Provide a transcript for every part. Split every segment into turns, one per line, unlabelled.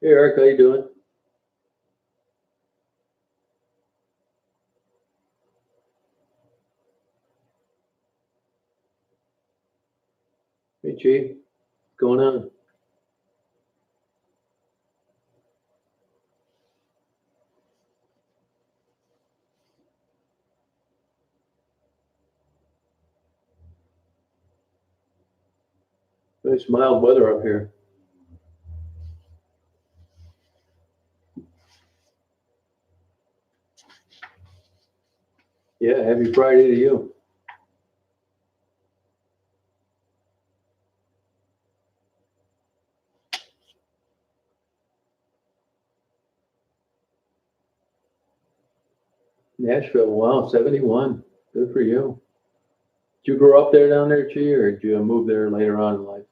Hey Eric, how you doing? Hey Chief, what's going on? Nice mild weather up here. Yeah, happy Friday to you. Nashville, wow, 71. Good for you. Did you grow up there down there, Chi, or did you move there later on in life?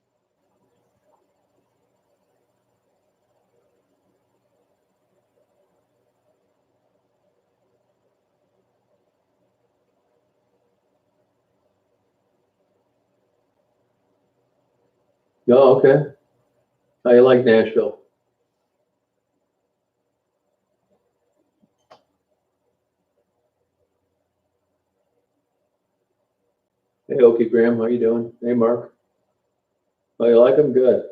Oh, okay. How you like Nashville? Hey Okie Graham, how you doing? Hey Mark. How you like them? Good.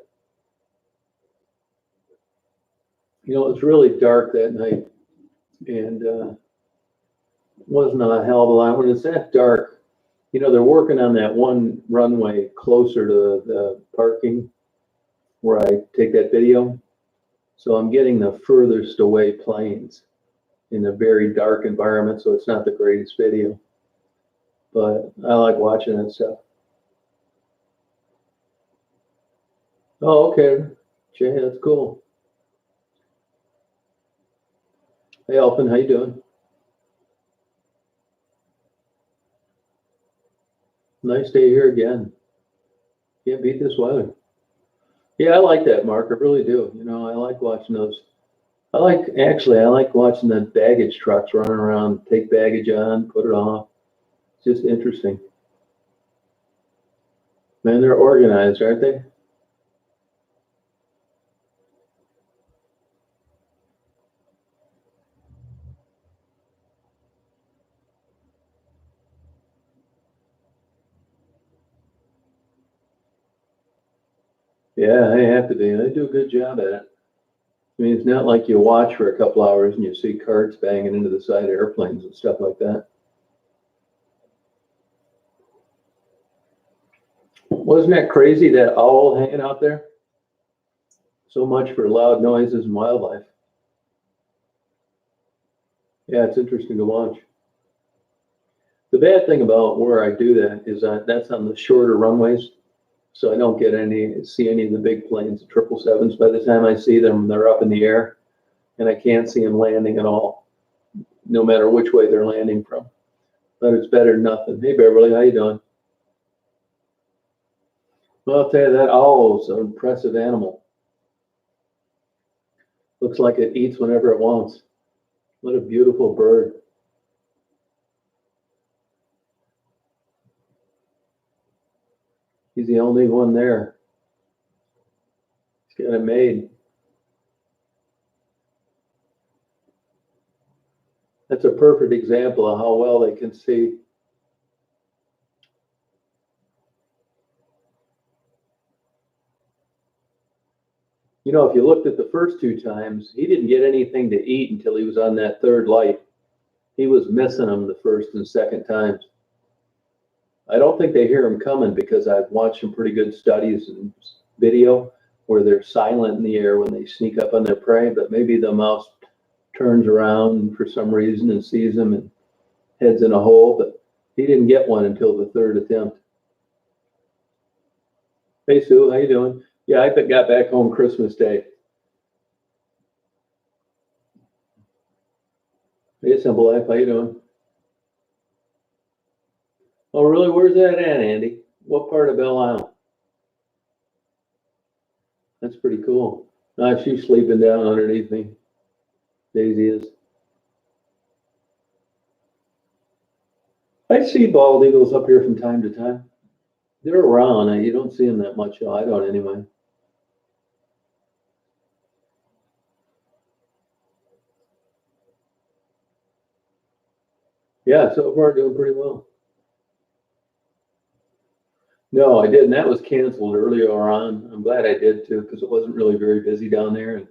You know, it was really dark that night and wasn't a hell of a lot. When it's that dark, you know, they're working on that one runway closer to the parking where I take that video. So I'm getting the furthest away planes in a very dark environment, so it's not the greatest video. But I like watching that stuff. Oh, okay. Jay, that's cool. Hey, Alpin, how you doing? Nice day here again. Can't beat this weather. Yeah, I like that, Mark. I really do. You know, I like watching those. I like watching the baggage trucks running around, take baggage on, put it off. It's just interesting. Man, they're organized, aren't they? Yeah, they have to be. They do a good job at it. I mean, it's not like you watch for a couple hours and you see carts banging into the side of airplanes and stuff like that. Wasn't that crazy, that owl hanging out there? So much for loud noises and wildlife. Yeah, it's interesting to watch. The bad thing about where I do that is that that's on the shorter runways, so I don't get see any of the big planes, the 777s. By the time I see them, they're up in the air, and I can't see them landing at all, no matter which way they're landing from. But it's better than nothing. Hey, Beverly, how you doing? Well, I'll tell you, that owl is an impressive animal. Looks like it eats whenever it wants. What a beautiful bird. He's the only one there. He's got it made. That's a perfect example of how well they can see. You know, if you looked at the first two times, he didn't get anything to eat until he was on that third light. He was missing them the first and second times. I don't think they hear him coming because I've watched some pretty good studies and video where they're silent in the air when they sneak up on their prey, but maybe the mouse turns around for some reason and sees them and heads in a hole, but he didn't get one until the third attempt. Hey Sue, how you doing? Yeah, I got back home Christmas Day. Hey Simple Life, how you doing? Oh really, where's that at, Andy? What part of Belle Isle? That's pretty cool. She's sleeping down underneath me. Daisy is. I see bald eagles up here from time to time. They're around. You don't see them that much. I don't anyway. Yeah, so far doing pretty well. No, I didn't. That was canceled earlier on. I'm glad I did too, because it wasn't really very busy down there. And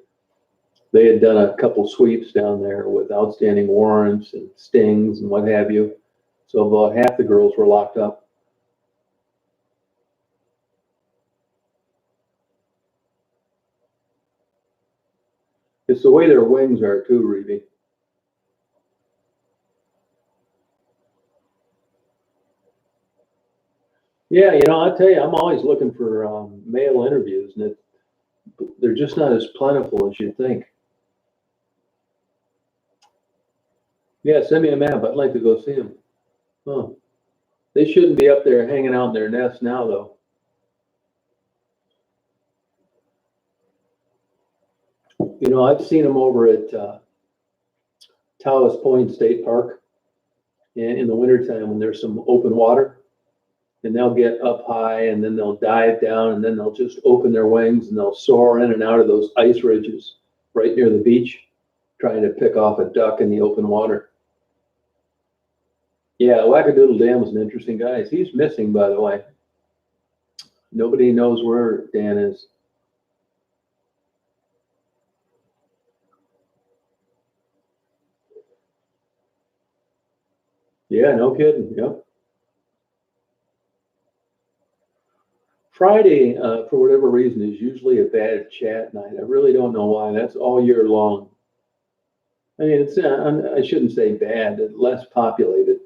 they had done a couple sweeps down there with outstanding warrants and stings and what have you. So about half the girls were locked up. It's the way their wings are too, Reeve. Yeah, I'll tell you, I'm always looking for male interviews, and they're just not as plentiful as you'd think. Yeah, send me a map. I'd like to go see them. Huh. They shouldn't be up there hanging out in their nest now, though. I've seen them over at Taos Point State Park in the wintertime when there's some open water, and they'll get up high and then they'll dive down and then they'll just open their wings and they'll soar in and out of those ice ridges right near the beach, trying to pick off a duck in the open water. Yeah, Wackadoodle Dan was an interesting guy. He's missing, by the way. Nobody knows where Dan is. Yeah, no kidding. Yep. Friday, for whatever reason, is usually a bad chat night. I really don't know why. That's all year long. I mean, I shouldn't say bad, less populated.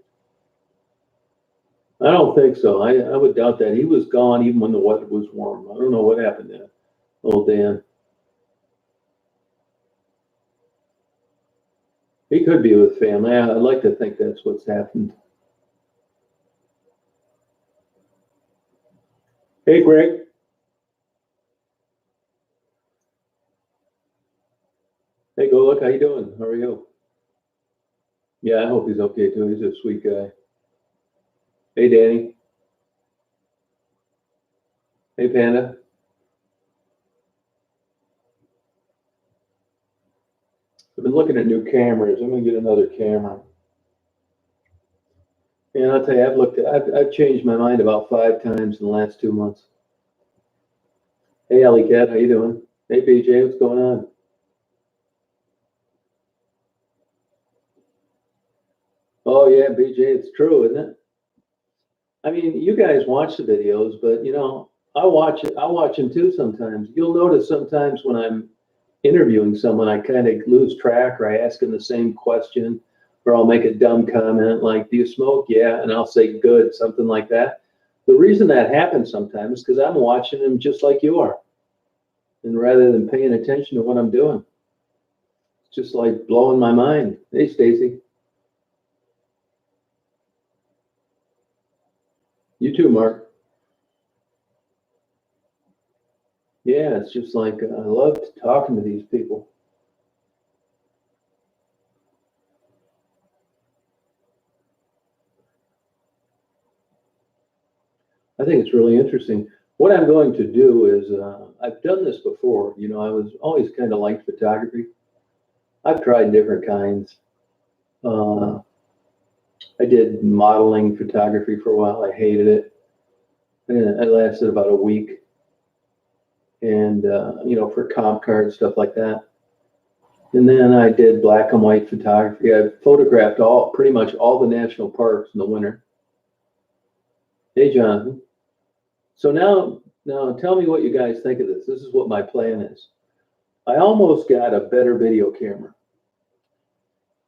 I don't think so. I would doubt that. He was gone even when the weather was warm. I don't know what happened to old Dan. He could be with family. I'd like to think that's what's happened. Hey, Greg. Hey, go look. How you doing? How are you? Yeah, I hope he's okay too. He's a sweet guy. Hey, Danny. Hey, Panda. I've been looking at new cameras. I'm gonna get another camera. And I'll tell you, I've changed my mind about 5 times in the last 2 months. Hey, Alley Cat, how you doing? Hey, BJ, what's going on? Oh yeah, BJ, it's true, isn't it? I mean, you guys watch the videos, but I watch it. I watch them too sometimes. You'll notice sometimes when I'm interviewing someone, I kind of lose track, or I ask them the same question, or I'll make a dumb comment like, "Do you smoke?" "Yeah," and I'll say, "Good," something like that. The reason that happens sometimes is because I'm watching them just like you are, and rather than paying attention to what I'm doing, it's just like blowing my mind. Hey, Stacy, you too, Mark. Yeah, it's just like I love talking to these people. I think it's really interesting. What I'm going to do is, I've done this before. I was always kind of liked photography. I've tried different kinds. Uh, I did modeling photography for a while. I hated it. And it lasted about a week. And, for comp cards, stuff like that. And then I did black and white photography. I photographed pretty much all the national parks in the winter. Hey, Jonathan. So now tell me what you guys think of this. This is what my plan is. I almost got a better video camera.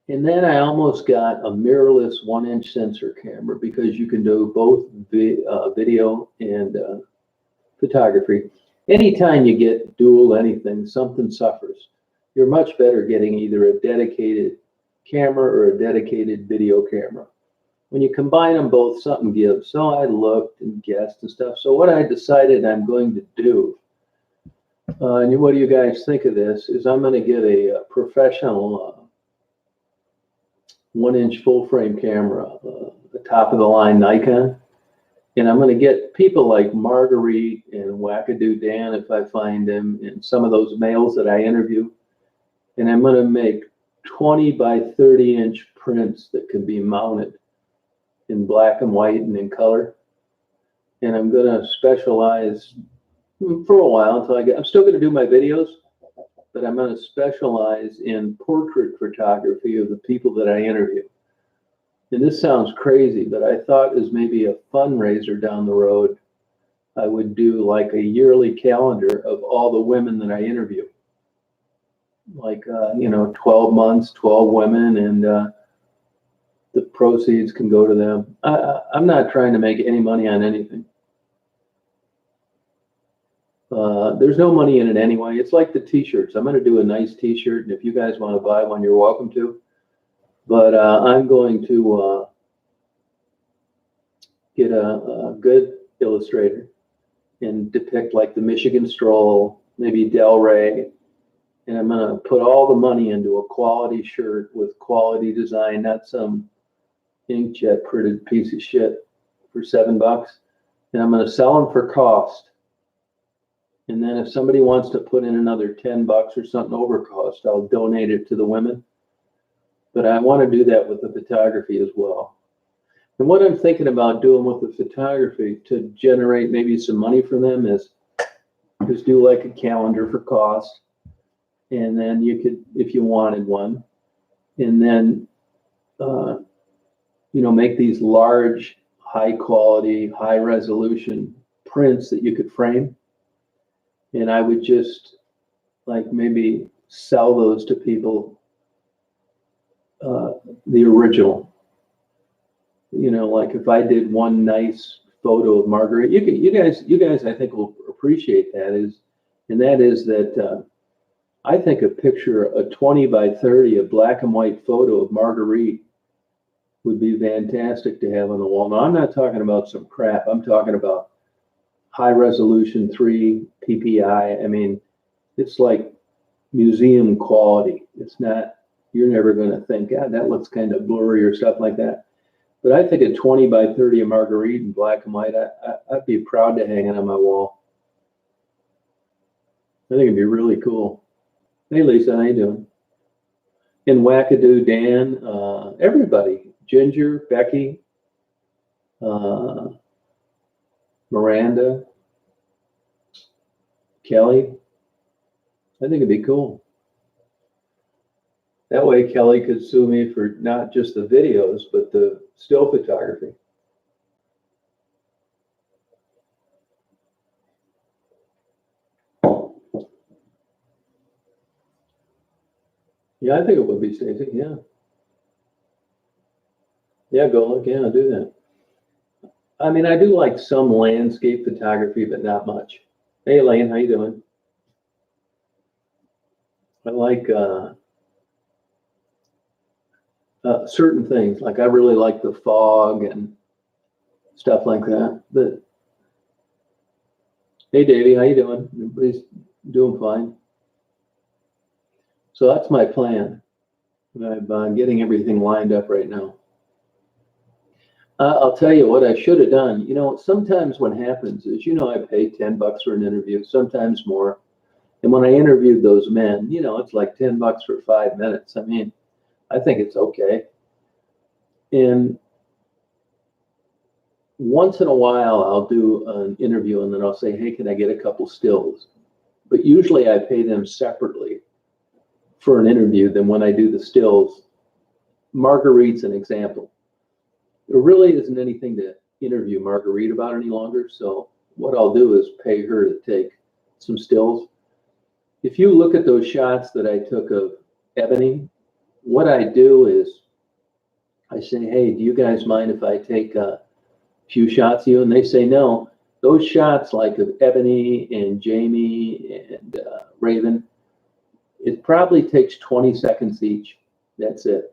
And then I almost got a mirrorless 1-inch sensor camera because you can do both video and photography. Anytime you get dual anything, something suffers. You're much better getting either a dedicated camera or a dedicated video camera. When you combine them both, something gives. So I looked and guessed and stuff. So what I decided I'm going to do, and what do you guys think of this, is I'm going to get a professional 1-inch full frame camera, the top of the line Nikon. And I'm going to get people like Marguerite and Wackadoo Dan, if I find them, and some of those males that I interview. And I'm going to make 20 by 30 inch prints that can be mounted in black and white and in color. And I'm going to specialize for a while until I'm still going to do my videos, but I'm going to specialize in portrait photography of the people that I interview. And this sounds crazy, but I thought as maybe a fundraiser down the road, I would do like a yearly calendar of all the women that I interview. Like, 12 months, 12 women, and the proceeds can go to them. I'm not trying to make any money on anything. There's no money in it anyway. It's like the t-shirts. I'm going to do a nice t-shirt, and if you guys want to buy one, you're welcome to. But I'm going to get a good illustrator and depict like the Michigan Stroll, maybe Del Rey, and I'm going to put all the money into a quality shirt with quality design, not some inkjet printed piece of shit for $7. And I'm going to sell them for cost. And then if somebody wants to put in another $10 or something over cost, I'll donate it to the women. But I want to do that with the photography as well. And what I'm thinking about doing with the photography to generate maybe some money for them is just do like a calendar for cost. And then you could, if you wanted one, and then, make these large, high quality, high resolution prints that you could frame. And I would just like maybe sell those to people, the original. Like if I did one nice photo of Marguerite, you guys, I think will appreciate that I think a picture, a 20 by 30, a black and white photo of Marguerite would be fantastic to have on the wall. Now, I'm not talking about some crap. I'm talking about high resolution 3 PPI. I mean, it's like museum quality. It's not, you're never going to think, God, that looks kind of blurry or stuff like that. But I think a 20 by 30 of Marguerite in black and white, I'd be proud to hang it on my wall. I think it'd be really cool. Hey, Lisa, how you doing? And Wackadoo Dan, everybody, Ginger, Becky, Miranda, Kelly. I think it'd be cool. That way Kelly could sue me for not just the videos, but the still photography. Yeah, I think it would be, Stacey. Yeah. Yeah, go look. Yeah, I'll do that. I mean, I do like some landscape photography, but not much. Hey, Elaine, how you doing? I like certain things. Like I really like the fog and stuff like that. But hey, Davey, how you doing? Everybody's doing fine. So that's my plan. I'm getting everything lined up right now. I'll tell you what I should have done. Sometimes what happens is, I pay $10 for an interview, sometimes more. And when I interviewed those men, it's like $10 for 5 minutes. I mean, I think it's okay. And once in a while, I'll do an interview and then I'll say, hey, can I get a couple stills? But usually I pay them separately for an interview than when I do the stills. Marguerite's an example. There really isn't anything to interview Marguerite about any longer. So what I'll do is pay her to take some stills. If you look at those shots that I took of Ebony, what I do is I say, hey, do you guys mind if I take a few shots of you? And they say no. Those shots like of Ebony and Jamie and Raven, it probably takes 20 seconds each. That's it.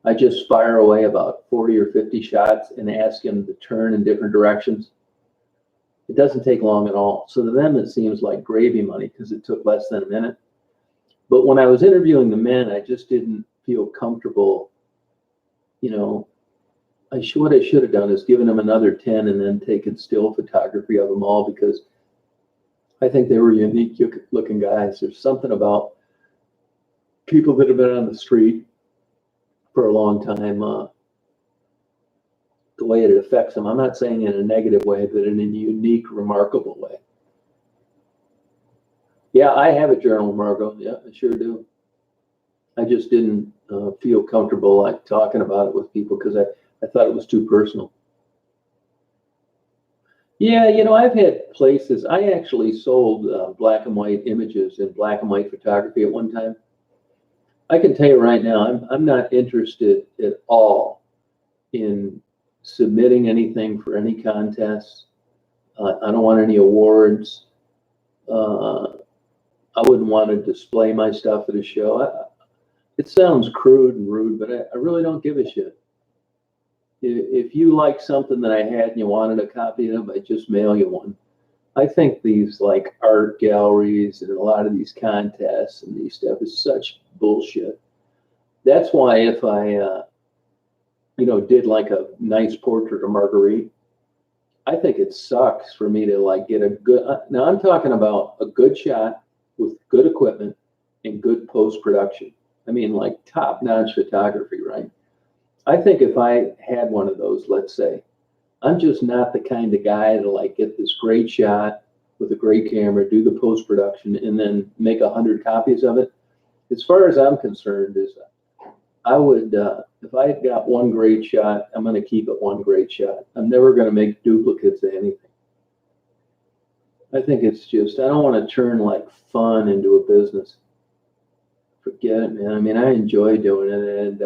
I just fire away about 40 or 50 shots and ask them to turn in different directions. It doesn't take long at all. So to them, it seems like gravy money because it took less than a minute. But when I was interviewing the men, I just didn't feel comfortable. What I should have done is given them another 10 and then taken still photography of them all because I think they were unique looking guys. There's something about people that have been on the street for a long time, the way it affects them. I'm not saying in a negative way, but in a unique, remarkable way. Yeah, I have a journal, Margot. Yeah, I sure do. I just didn't feel comfortable like talking about it with people because I thought it was too personal. Yeah, I've had places. I actually sold black and white images and black and white photography at one time. I can tell you right now, I'm not interested at all in submitting anything for any contests. I don't want any awards. I wouldn't want to display my stuff at a show. It sounds crude and rude, but I really don't give a shit. If you like something that I had and you wanted a copy of, I just mail you one. I think these like art galleries and a lot of these contests and these stuff is such bullshit. That's why if I, did like a nice portrait of Marguerite, I think it sucks for me to like get a good, now I'm talking about a good shot with good equipment and good post-production. I mean, like top-notch photography, right? I think if I had one of those, let's say, I'm just not the kind of guy to like get this great shot with a great camera, do the post-production, and then make 100 copies of it. As far as I'm concerned, is I would, if I got one great shot, I'm going to keep it one great shot. I'm never going to make duplicates of anything. I think it's just, I don't want to turn like fun into a business. Forget it, man. I mean, I enjoy doing it,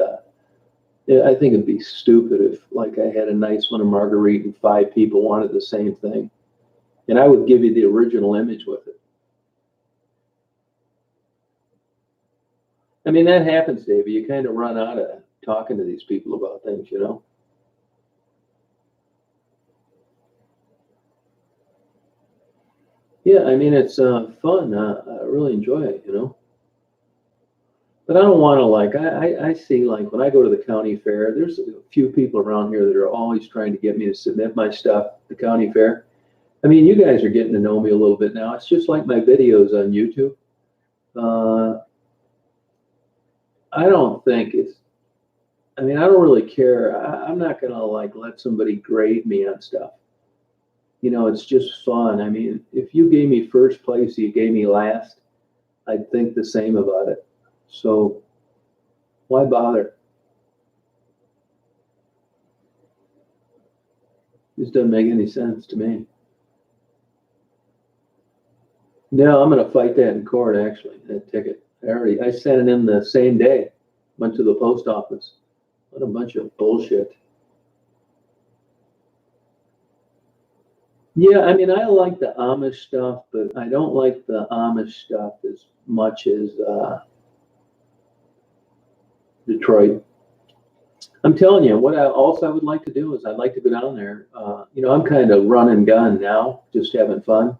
and I think it'd be stupid if like I had a nice one of Marguerite and 5 people wanted the same thing. And I would give you the original image with it. I mean, that happens, David. You kind of run out of talking to these people about things, Yeah, I mean, it's fun. I really enjoy it, But I don't want to like, I see like when I go to the county fair, there's a few people around here that are always trying to get me to submit my stuff at the county fair. I mean, you guys are getting to know me a little bit now. It's just like my videos on YouTube. I don't think it's, I mean, I don't really care. I'm not going to like let somebody grade me on stuff. It's just fun. I mean, if you gave me first place, you gave me last, I'd think the same about it. So why bother? This doesn't make any sense to me. No, I'm going to fight that in court, actually, that ticket. I sent it in the same day, went to the post office. What a bunch of bullshit. Yeah, I mean, I like the Amish stuff, but I don't like the Amish stuff as much as Detroit. I'm telling you, what I also would like to do is I'd like to go down there. I'm kind of run and gun now, just having fun.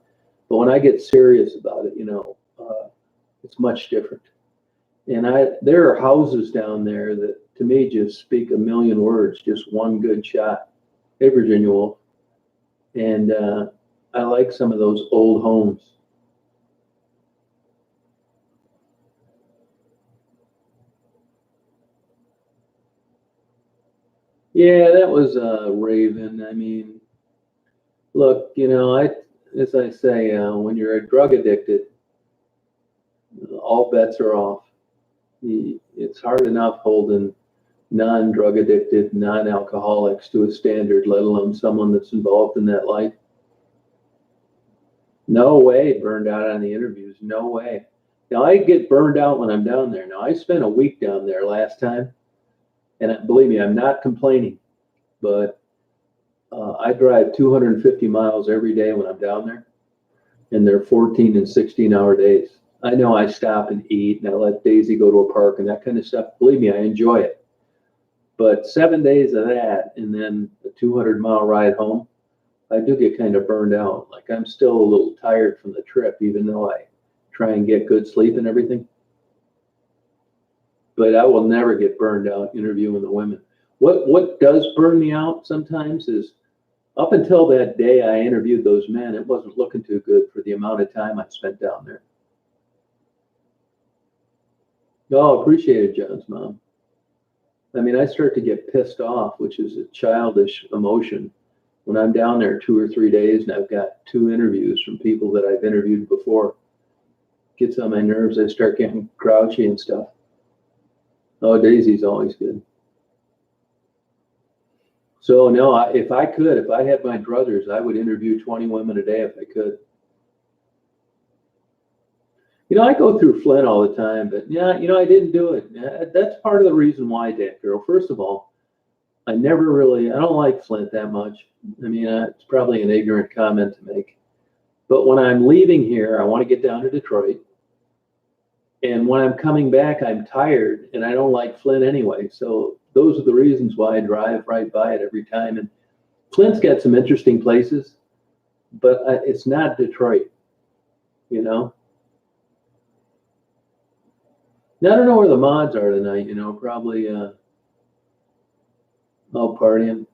But when I get serious about it, it's much different. And there are houses down there that to me just speak a million words, just one good shot. Hey, Virginia Woolf. And I like some of those old homes. Yeah, that was Raven. I mean, look, as I say, when you're a drug addicted, all bets are off. It's hard enough holding non-drug addicted, non-alcoholics to a standard, let alone someone that's involved in that life. No way burned out on the interviews. No way. Now I get burned out when I'm down there. Now I spent a week down there last time, and believe me, I'm not complaining, but I drive 250 miles every day when I'm down there, and they're 14 and 16-hour days. I know I stop and eat, and I let Daisy go to a park and that kind of stuff. Believe me, I enjoy it. But 7 days of that, and then a 200-mile ride home, I do get kind of burned out. Like I'm still a little tired from the trip, even though I try and get good sleep and everything. But I will never get burned out interviewing the women. What does burn me out sometimes is up until that day I interviewed those men, it wasn't looking too good for the amount of time I spent down there. Oh, appreciate it, John's mom. I mean, I start to get pissed off, which is a childish emotion, when I'm down there 2 or 3 days and I've got 2 interviews from people that I've interviewed before. Gets on my nerves. I start getting grouchy and stuff. Oh, Daisy's always good. So no, if I could, if I had my druthers, I would interview 20 women a day if I could. I go through Flint all the time, but yeah, I didn't do it. That's part of the reason why, Dan Girl. First of all, I don't like Flint that much. I mean, it's probably an ignorant comment to make. But when I'm leaving here, I want to get down to Detroit. And when I'm coming back, I'm tired and I don't like Flint anyway. So those are the reasons why I drive right by it every time. And Flint's got some interesting places, but it's not Detroit, you know? Now, I don't know where the mods are tonight, probably out partying.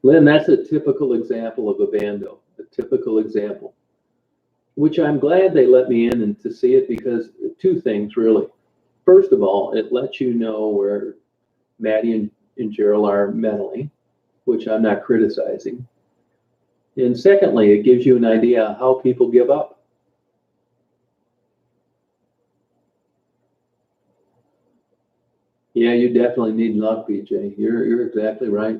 Lynn, that's a typical example of a bando, a typical example, which I'm glad they let me in and to see it because 2 things really. First of all, it lets you know where Maddie and Gerald are mentally, which I'm not criticizing. And secondly, it gives you an idea how people give up. Yeah, you definitely need luck, BJ. You're exactly right.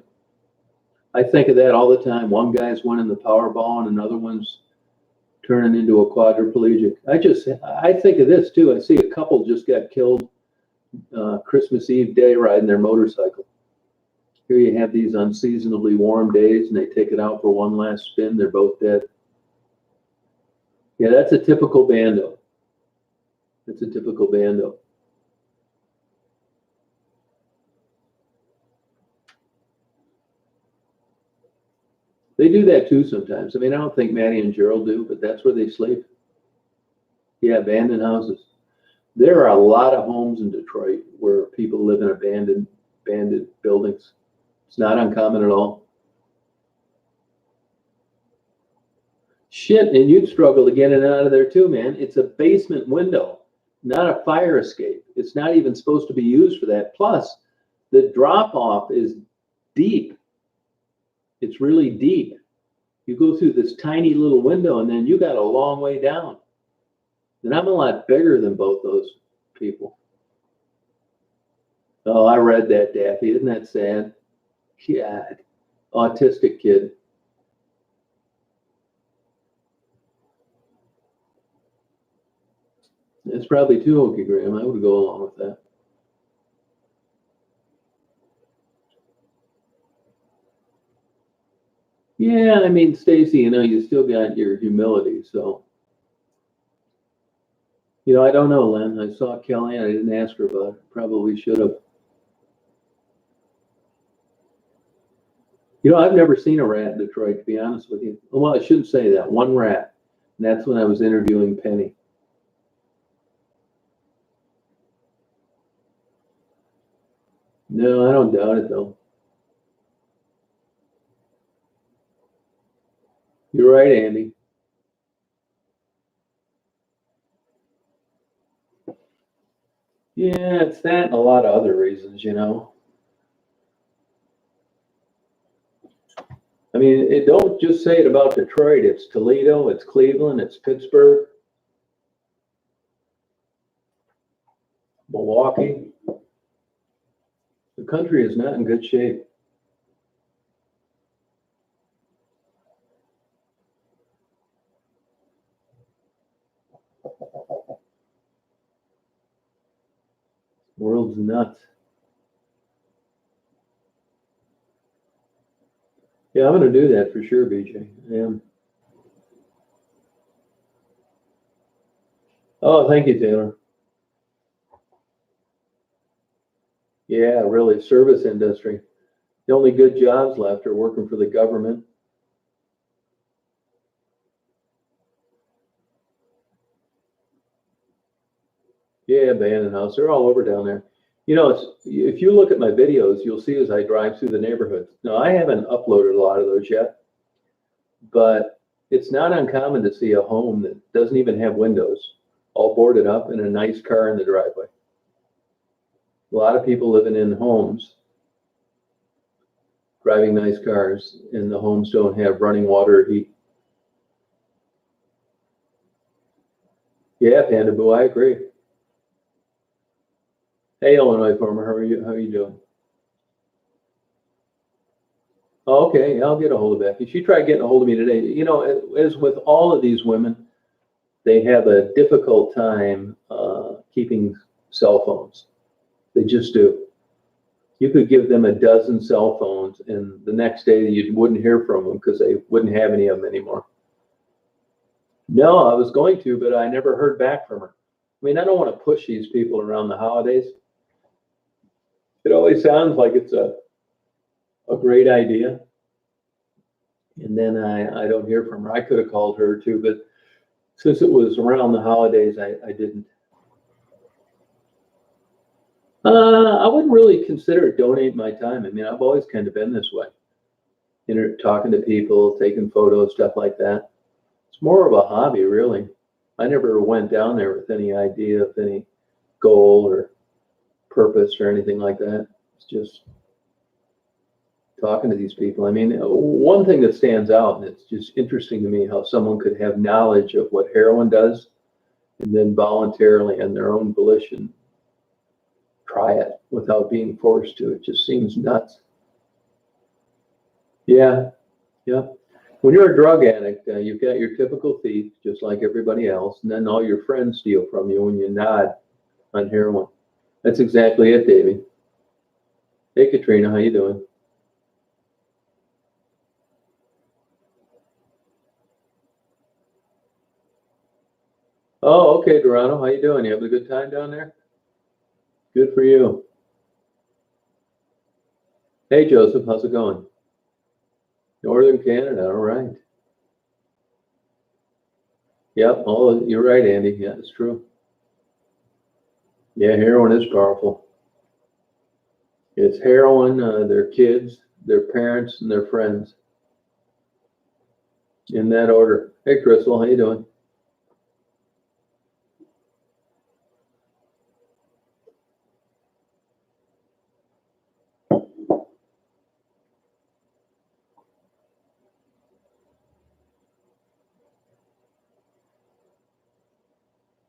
I think of that all the time. One guy's winning the Powerball and another one's turning into a quadriplegic. I think of this too. I see a couple just got killed Christmas Eve day riding their motorcycle. Here you have these unseasonably warm days and they take it out for one last spin. They're both dead. Yeah, that's a typical bando. That's a typical bando. They do that too sometimes. I mean, I don't think Maddie and Gerald do, but that's where they sleep. Yeah, abandoned houses. There are a lot of homes in Detroit where people live in abandoned buildings. It's not uncommon at all. Shit, and you'd struggle to get in and out of there too, man. It's a basement window, not a fire escape. It's not even supposed to be used for that. Plus, the drop off is deep. It's really deep. You go through this tiny little window and then you got a long way down. And I'm a lot bigger than both those people. Oh, I read that, Daffy. Isn't that sad? God, autistic kid. It's probably too hokey, Graham. I would go along with that. Yeah, I mean, Stacy, you still got your humility. So, I don't know, Len. I saw Kelly. I didn't ask her about it. Probably should have. I've never seen a rat in Detroit, to be honest with you. Well, I shouldn't say that. One rat. And that's when I was interviewing Penny. No, I don't doubt it, though. You're right, Andy. Yeah, it's that and a lot of other reasons. I mean, don't just say it about Detroit. It's Toledo, it's Cleveland, it's Pittsburgh, Milwaukee. The country is not in good shape. World's nuts. Yeah, I'm going to do that for sure, BJ. I am. Oh, thank you, Taylor. Yeah, really, service industry. The only good jobs left are working for the government. Yeah, abandoned house. They're all over down there. If you look at my videos, you'll see as I drive through the neighborhoods. Now, I haven't uploaded a lot of those yet, but it's not uncommon to see a home that doesn't even have windows. all boarded up and a nice car in the driveway. A lot of people living in homes, driving nice cars, and the homes don't have running water or heat. Yeah, Panda Boo, I agree. Hey, Illinois Farmer, how are you doing? Oh, okay, I'll get a hold of Becky. She tried getting a hold of me today. You know, as with all of these women, they have a difficult time keeping cell phones. They just do. You could give them a dozen cell phones, and the next day you wouldn't hear from them because they wouldn't have any of them anymore. No, I was going to, but I never heard back from her. I mean, I don't want to push these people around the holidays. It always sounds like it's a great idea. And then I don't hear from her. I could have called her too, but since it was around the holidays, I didn't. I wouldn't really consider it donate my time. I mean, I've always kind of been this way. You know, talking to people, taking photos, stuff like that. It's more of a hobby, really. I never went down there with any idea of any goal or purpose or anything like that. It's just talking to these people. I mean, one thing that stands out, and it's just interesting to me how someone could have knowledge of what heroin does and then voluntarily and their own volition try it without being forced to. It just seems nuts. Yeah, yeah. When you're a drug addict, you've got your typical thief, just like everybody else, and then all your friends steal from you when you nod on heroin. That's exactly it, Davey. Hey, Katrina, how you doing? Oh, okay, Dorado, how you doing? You having a good time down there? Good for you. Hey, Joseph, how's it going? Northern Canada, all right. Yep, oh, you're right, Andy. Yeah, it's true. Yeah, heroin is powerful. It's heroin, their kids, their parents, and their friends. In that order. Hey, Crystal, how you doing?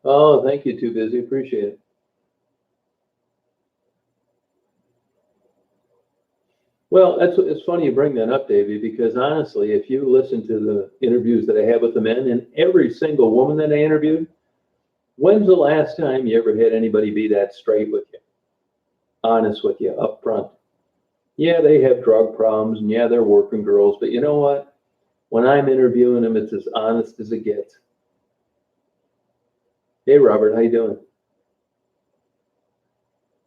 Oh, thank you, Too Busy. Appreciate it. Well, it's funny you bring that up, Davey, because honestly, if you listen to the interviews that I have with the men and every single woman that I interviewed, when's the last time you ever had anybody be that straight with you, honest with you, up front? Yeah, they have drug problems, and yeah, they're working girls, but you know what? When I'm interviewing them, it's as honest as it gets. Hey, Robert, how you doing?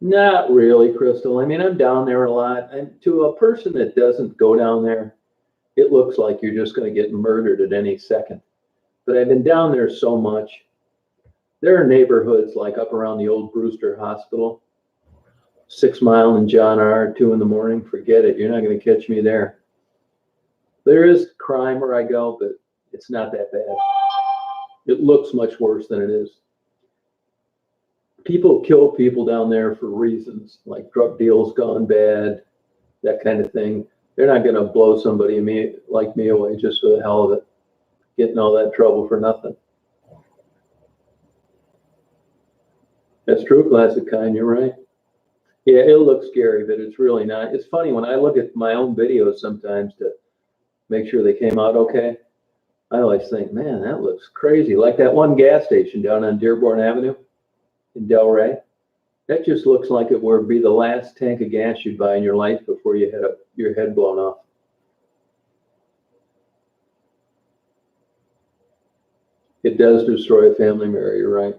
Not really, Crystal. I mean, I'm down there a lot. And to a person that doesn't go down there, it looks like you're just going to get murdered at any second. But I've been down there so much. There are neighborhoods like up around the old Brewster Hospital, 6 Mile and John R., 2 in the morning. Forget it. You're not going to catch me there. There is crime where I go, but it's not that bad. It looks much worse than it is. People kill people down there for reasons like drug deals gone bad, that kind of thing. They're not going to blow somebody like me away just for the hell of it, getting all that trouble for nothing. That's true, Classic Kind. You're right. Yeah, it looks scary, but it's really not. It's funny when I look at my own videos sometimes to make sure they came out okay. I always think, man, that looks crazy. Like that one gas station down on Dearborn Avenue in Delray. That just looks like it would be the last tank of gas you'd buy in your life before you had your head blown off. It does destroy a family mirror, you're right.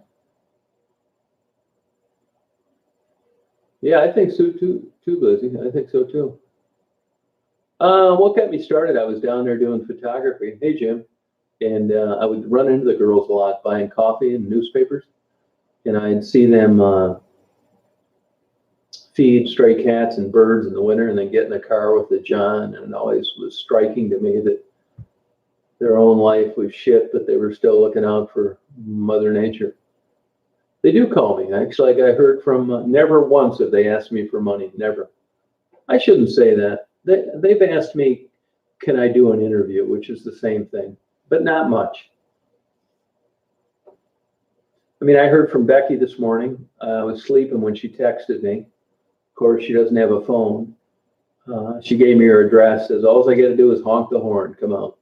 Yeah, I think so too, Lizzie. I think so too. What got me started, I was down there doing photography. Hey, Jim. And I would run into the girls a lot buying coffee and newspapers. And I'd see them feed stray cats and birds in the winter and then get in the car with the John. And it always was striking to me that their own life was shit, but they were still looking out for Mother Nature. They do call me. Actually, like I heard from, never once have they asked me for money. Never. I shouldn't say that. They've asked me, can I do an interview, which is the same thing, but not much. I mean, I heard from Becky this morning. I was sleeping when she texted me. Of course, she doesn't have a phone. She gave me her address, says, all I got to do is honk the horn, come out.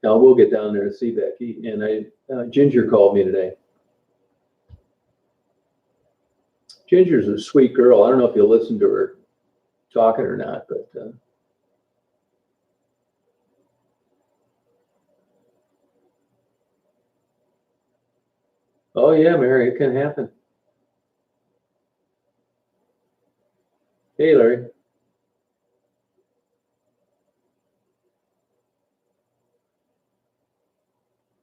Now we'll get down there to see Becky. And Ginger called me today. Ginger's a sweet girl. I don't know if you'll listen to her talking or not, but oh yeah, Mary, it can happen. Hey, Larry.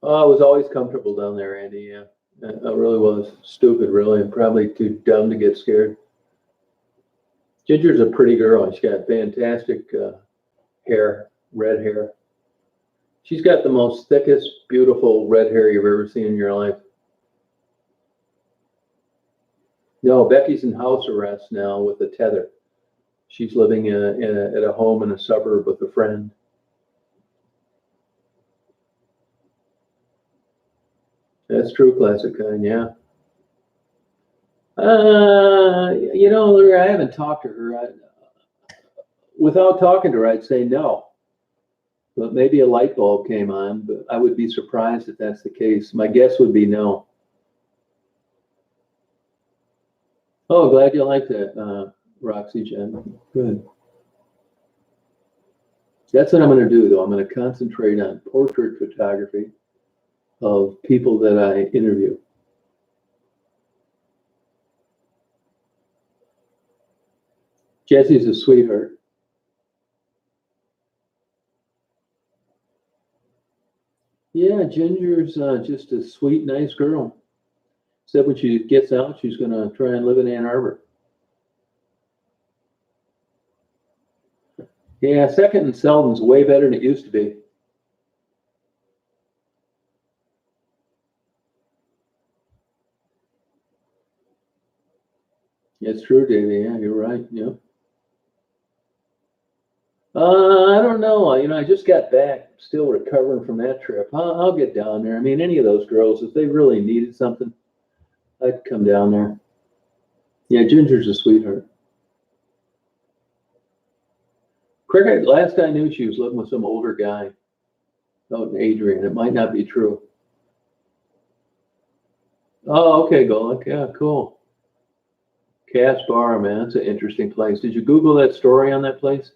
Oh, I was always comfortable down there, Andy. Yeah, I really was. Stupid, really, and probably too dumb to get scared. Ginger's a pretty girl. She's got fantastic hair, red hair. She's got the most thickest, beautiful red hair you've ever seen in your life. No, Becky's in house arrest now with a tether. She's living at a home in a suburb with a friend. That's true, classic kind, yeah. Larry, I haven't talked to her. Without talking to her, I'd say no. But maybe a light bulb came on, but I would be surprised if that's the case. My guess would be no. Oh, glad you like that, Roxy Jen. Good. That's what I'm going to do, though. I'm going to concentrate on portrait photography of people that I interview. Jesse's a sweetheart. Yeah, Ginger's just a sweet, nice girl. Except when she gets out, she's going to try and live in Ann Arbor. Yeah, Second and Selden's way better than it used to be. It's true, Davey. Yeah, you're right. Yeah. I don't know. I just got back, still recovering from that trip. I'll get down there. I mean, any of those girls, if they really needed something, I'd come down there. Yeah, Ginger's a sweetheart. Cricket, last I knew, she was living with some older guy out in Adrian. It might not be true. Oh, okay, Golik. Yeah, cool. Cass Bar, man, that's an interesting place. Did you Google that story on that place?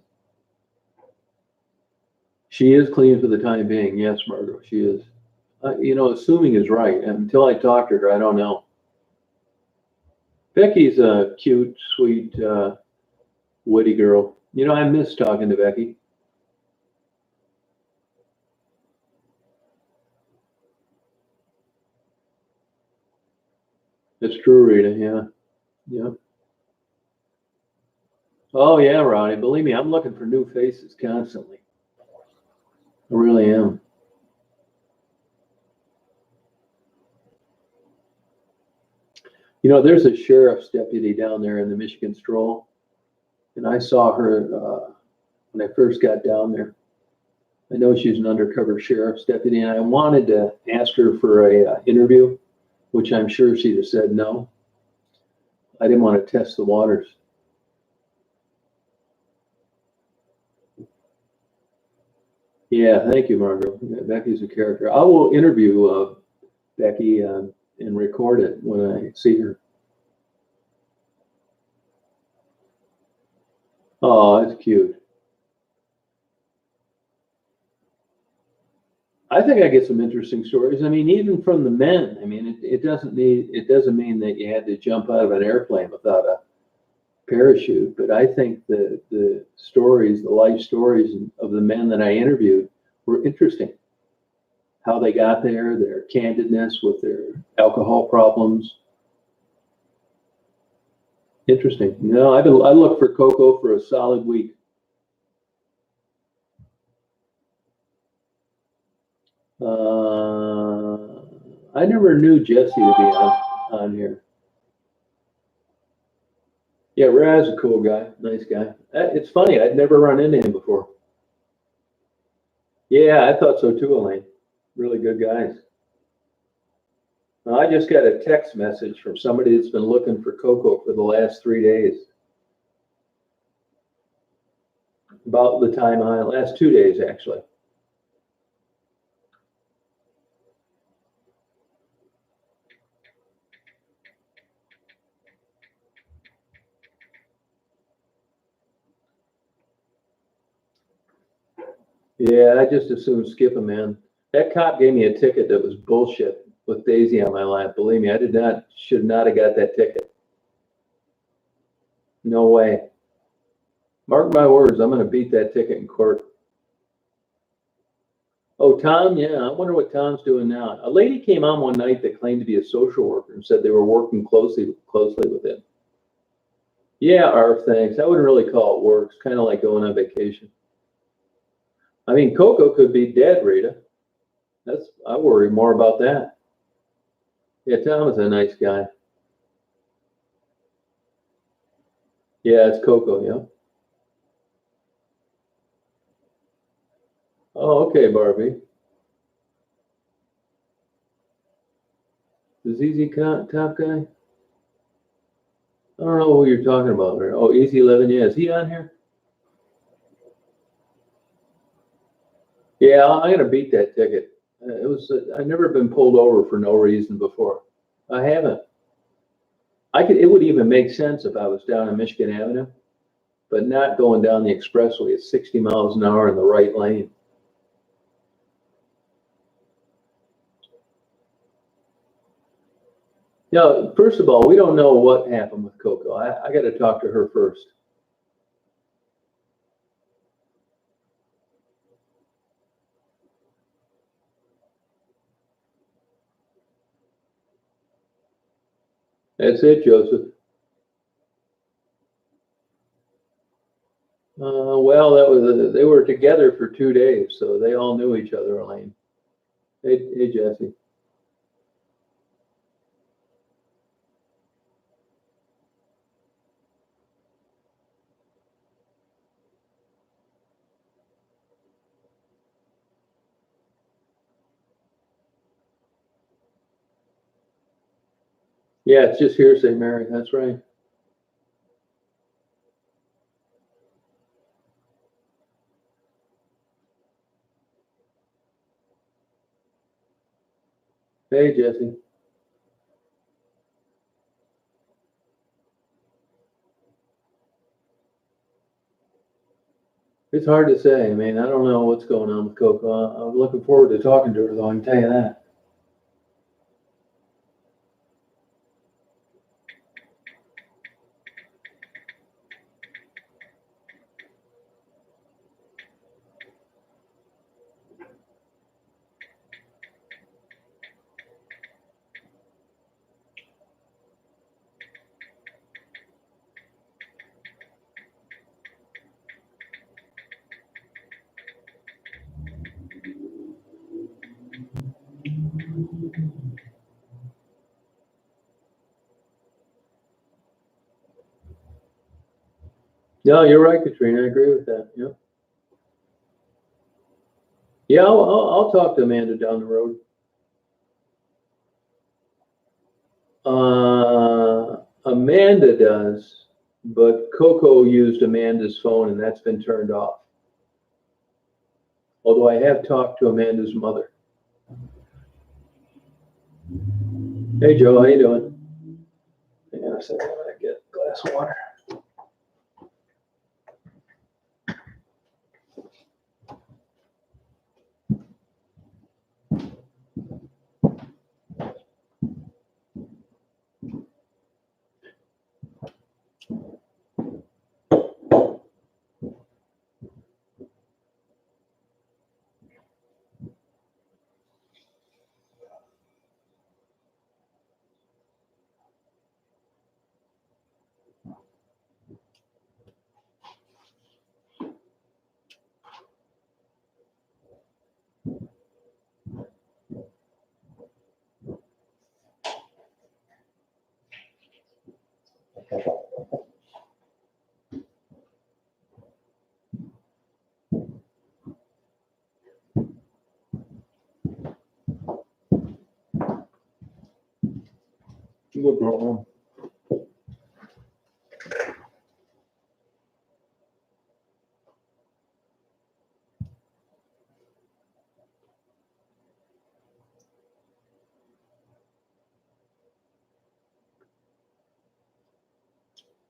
She is clean for the time being. Yes, Margot, she is. Assuming is right. Until I talk to her, I don't know. Becky's a cute, sweet, witty girl. I miss talking to Becky. It's true, Rita. Yeah. Yeah. Oh, yeah, Ronnie. Believe me, I'm looking for new faces constantly. I really am. There's a sheriff's deputy down there in the Michigan Stroll, and I saw her when I first got down there. I know she's an undercover sheriff's deputy, and I wanted to ask her for a interview, which I'm sure she'd have said no. I didn't want to test the waters. Yeah, thank you, Margot. Yeah, Becky's a character. I will interview Becky and record it when I see her. Oh, that's cute. I think I get some interesting stories. I mean, even from the men. I mean, it doesn't mean that you had to jump out of an airplane without a parachute. But I think the stories, the life stories of the men that I interviewed were interesting. How they got there, their candidness with their alcohol problems. Interesting. I looked for Coco for a solid week. I never knew Jesse to be on. on here. Yeah, Raz is a cool guy, nice guy. It's funny, I'd never run into him before. Yeah, I thought so too, Elaine. Really good guys. I just got a text message from somebody that's been looking for Coco for the last 3 days. About the time last 2 days, actually. Yeah, I just assumed skip him, man. That cop gave me a ticket that was bullshit with Daisy on my lap. Believe me, should not have got that ticket. No way. Mark my words, I'm gonna beat that ticket in court. Oh, Tom, yeah, I wonder what Tom's doing now. A lady came on one night that claimed to be a social worker and said they were working closely with him. Yeah, Arf, thanks. I wouldn't really call it work. It's kind of like going on vacation. I mean, Coco could be dead, Rita. I worry more about that. Yeah, Tom is a nice guy. Yeah, it's Coco, yeah. Oh, okay, Barbie. The ZZ Top guy? I don't know who you're talking about there. Oh, Easy 11, yeah. Is he on here? Yeah, I'm gonna beat that ticket. I've never been pulled over for no reason before. I haven't. It would even make sense if I was down in Michigan Avenue, but not going down the expressway at 60 miles an hour in the right lane. Now, first of all, we don't know what happened with Coco. I got to talk to her first. That's it, Joseph. Well, they were together for 2 days, so they all knew each other, Elaine. Hey, Jesse. Yeah, it's just hearsay, Mary. That's right. Hey, Jesse. It's hard to say. I mean, I don't know what's going on with Coco. I'm looking forward to talking to her, though. I can tell you that. No, you're right, Katrina. I agree with that. Yeah. Yeah, I'll talk to Amanda down the road. Amanda does, but Coco used Amanda's phone, and that's been turned off. Although I have talked to Amanda's mother. Hey, Joe, how you doing? Hang on a second. I'm gonna get a glass of water. Good girl.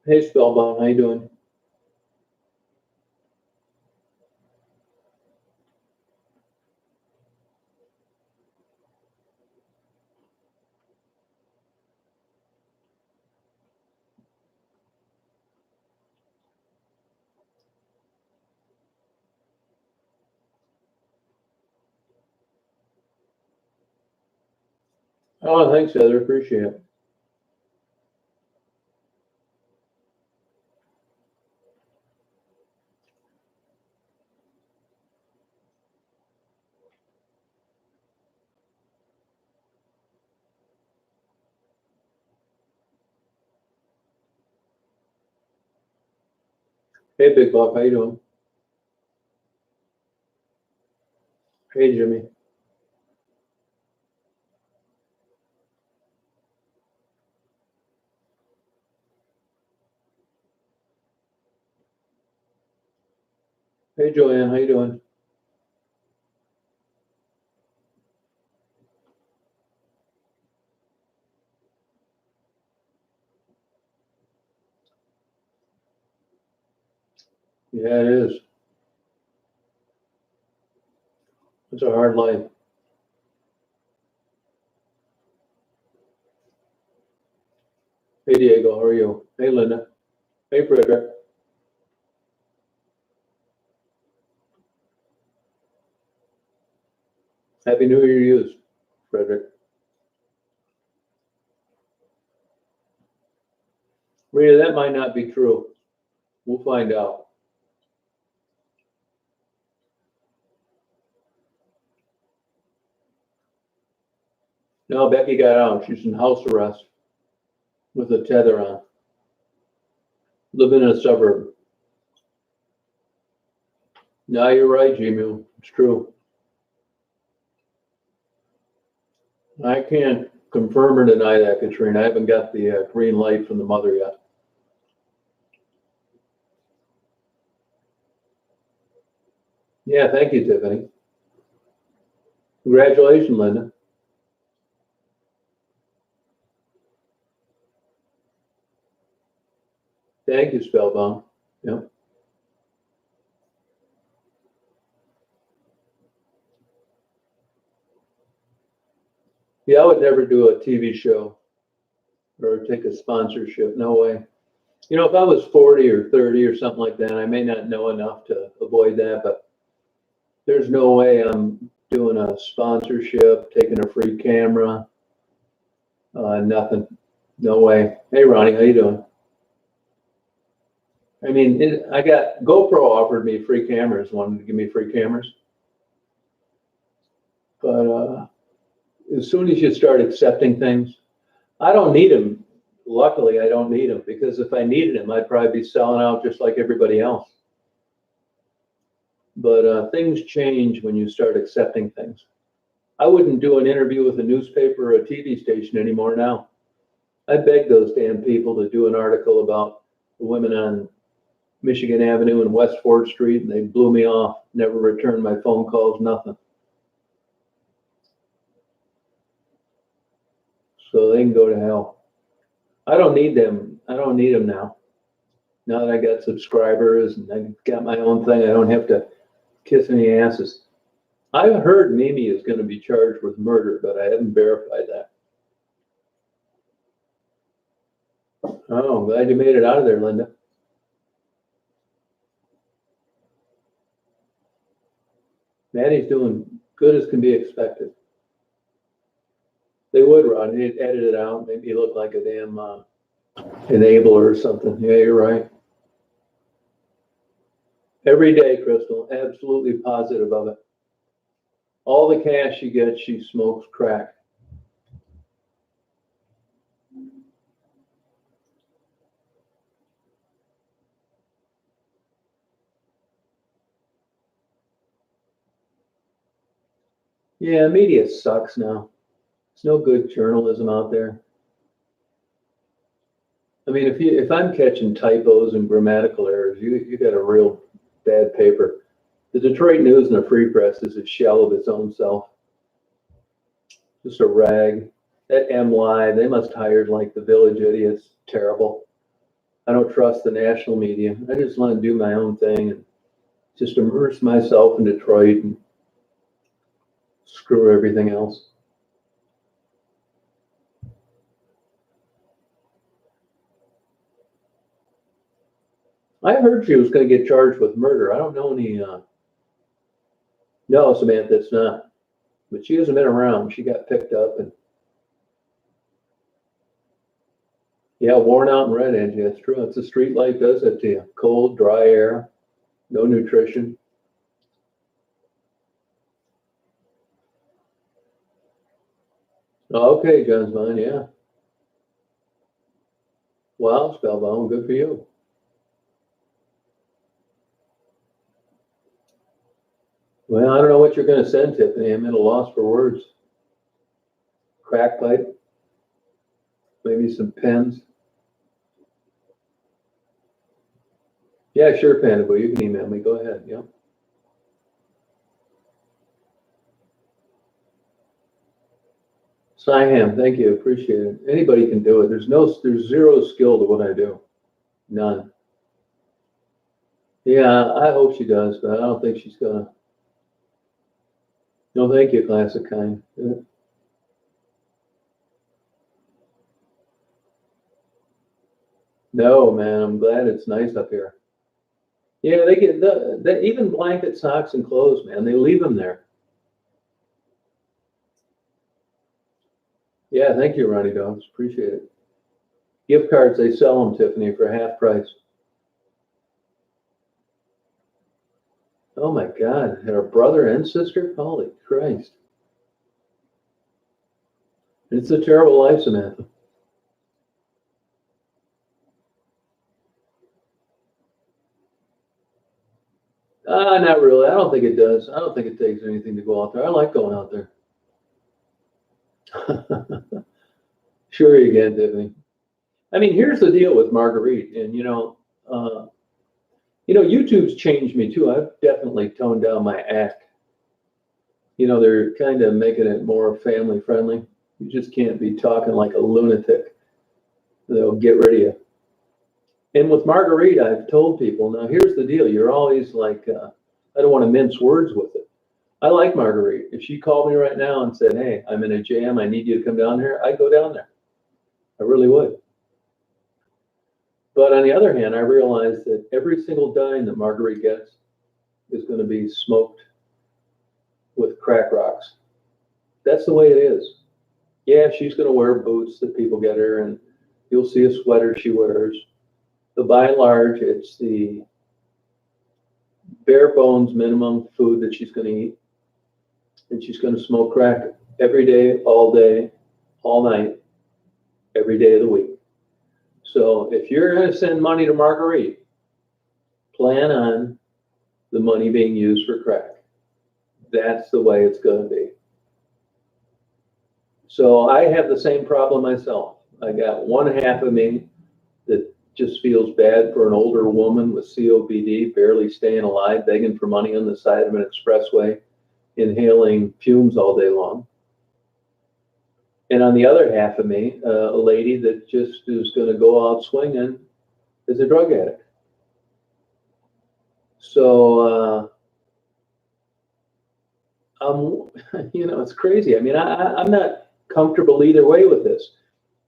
Hey, Spellbound, how you doing? Oh, thanks, Heather. Appreciate it. Hey, Big Buck, how you doing? Hey, Jimmy. Hey, Joanne, how you doing? Yeah, it is. It's a hard life. Hey, Diego, how are you? Hey, Linda. Hey, Frederick. Happy New Year to you, Frederick. Rita, that might not be true. We'll find out. No, Becky got out. She's in house arrest with a tether on, living in a suburb. No, you're right, Jimmy. It's true. I can't confirm or deny that, Katrina. I haven't got the green light from the mother yet. Yeah, thank you, Tiffany. Congratulations, Linda. Thank you, Spellbound. Yeah. Yeah, I would never do a TV show or take a sponsorship. No way. You know, if I was 40 or 30 or something like that, I may not know enough to avoid that, but there's no way I'm doing a sponsorship, taking a free camera, nothing. No way. Hey, Ronnie, how you doing? I mean, I got GoPro offered me free cameras, wanted to give me free cameras, but as soon as you start accepting things, I don't need them. Luckily, I don't need them because if I needed them, I'd probably be selling out just like everybody else. But things change when you start accepting things. I wouldn't do an interview with a newspaper or a TV station anymore now. I begged those damn people to do an article about the women on Michigan Avenue and West 4th Street, and they blew me off, never returned my phone calls, nothing. So they can go to hell. I don't need them. I don't need them now. Now that I got subscribers and I got my own thing, I don't have to kiss any asses. I heard Mimi is going to be charged with murder, but I haven't verified that. Oh, I'm glad you made it out of there, Linda. Maddie's doing good as can be expected. They would, Ron. They'd edit it out, make me look like a damn enabler or something. Yeah, you're right. Every day, Crystal, absolutely positive of it. All the cash she gets, she smokes crack. Yeah, media sucks now. There's no good journalism out there. I mean, if I'm catching typos and grammatical errors, you got a real bad paper. The Detroit News and the Free Press is a shell of its own self. Just a rag. That MY, they must hired like the village idiots. Terrible. I don't trust the national media. I just want to do my own thing and just immerse myself in Detroit and screw everything else. I heard she was going to get charged with murder. I don't know any. No, Samantha, it's not. But she hasn't been around. She got picked up and yeah, worn out and red, Angie. That's true. It's the street life does that to you. Cold, dry air, no nutrition. Okay, John's mine. Yeah. Wow, Spellbound. Good for you. Well, I don't know what you're going to send, Tiffany. I'm at a loss for words. Crack pipe, maybe some pens. Yeah, sure, Panda Boo. You can email me. Go ahead. Yeah. Cyham, thank you. Appreciate it. Anybody can do it. There's zero skill to what I do. None. Yeah, I hope she does, but I don't think she's gonna. No, thank you, Classic Kind. No, man, I'm glad it's nice up here. Yeah, they get even blanket, socks, and clothes, man. They leave them there. Yeah, thank you, Ronnie Dogs. Appreciate it. Gift cards, they sell them, Tiffany, for half price. Oh my God, her brother and sister? Holy Christ. It's a terrible life, Samantha. Not really. I don't think it does. I don't think it takes anything to go out there. I like going out there. Sure you can, Tiffany. I mean, here's the deal with Marguerite, and YouTube's changed me too. I've definitely toned down my act. They're kind of making it more family friendly. You just can't be talking like a lunatic. They'll get rid of you. And with Marguerite, I've told people, now here's the deal. You're always like, I don't want to mince words with it. I like Marguerite. If she called me right now and said, hey, I'm in a jam, I need you to come down here, I'd go down there. I really would. But on the other hand, I realize that every single dime that Marguerite gets is going to be smoked with crack rocks. That's the way it is. Yeah, she's going to wear boots that people get her, and you'll see a sweater she wears. But by and large, it's the bare bones minimum food that she's going to eat. And she's going to smoke crack every day, all night, every day of the week. So if you're going to send money to Marguerite, plan on the money being used for crack. That's the way it's going to be. So I have the same problem myself. I got one half of me that just feels bad for an older woman with COPD, barely staying alive, begging for money on the side of an expressway, inhaling fumes all day long. And on the other half of me, a lady that just is going to go out swinging as a drug addict. So, it's crazy. I mean, I'm not comfortable either way with this.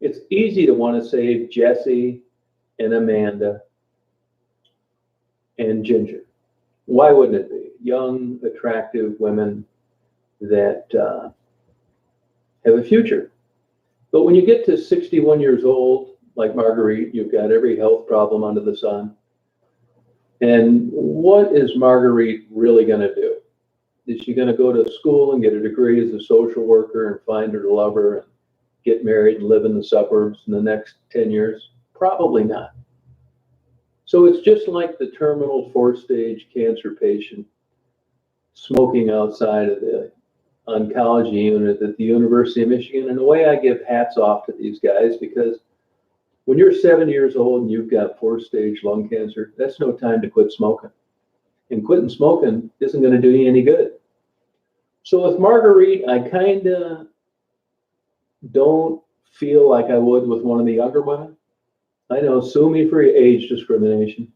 It's easy to want to save Jesse and Amanda and Ginger. Why wouldn't it be? Young, attractive women that have a future. But when you get to 61 years old, like Marguerite, you've got every health problem under the sun. And what is Marguerite really going to do? Is she going to go to school and get a degree as a social worker and find her lover and get married and live in the suburbs in the next 10 years? Probably not. So it's just like the terminal 4-stage cancer patient smoking outside of the oncology unit at the University of Michigan. In a way, I give hats off to these guys because when you're 7 years old and you've got 4-stage lung cancer, that's no time to quit smoking. And quitting smoking isn't going to do you any good. So with Marguerite, I kind of don't feel like I would with one of the younger women. I know, sue me for age discrimination.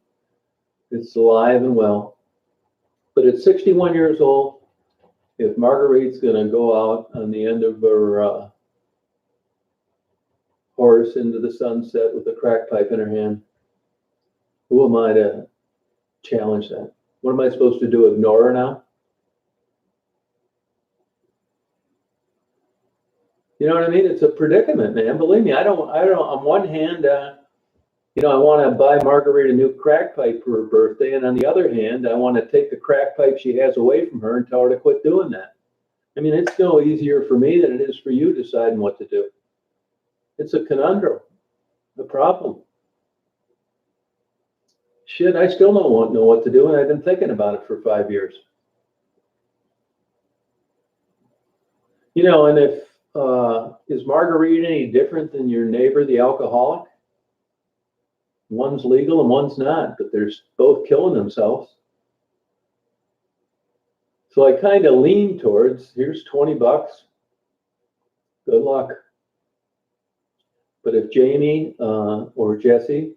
It's alive and well. But at 61 years old, if Marguerite's going to go out on the end of her horse into the sunset with a crack pipe in her hand, who am I to challenge that? What am I supposed to do, ignore her now? You know what I mean? It's a predicament, man. Believe me, I don't, on one hand, I want to buy Marguerite a new crack pipe for her birthday. And on the other hand, I want to take the crack pipe she has away from her and tell her to quit doing that. I mean, it's no easier for me than it is for you deciding what to do. It's a conundrum, a problem. Shit, I still don't know what to do, and I've been thinking about it for 5 years. And if, is Marguerite any different than your neighbor, the alcoholic? One's legal and one's not, but they're both killing themselves. So I kind of lean towards, here's $20. Good luck. But if Jamie or Jesse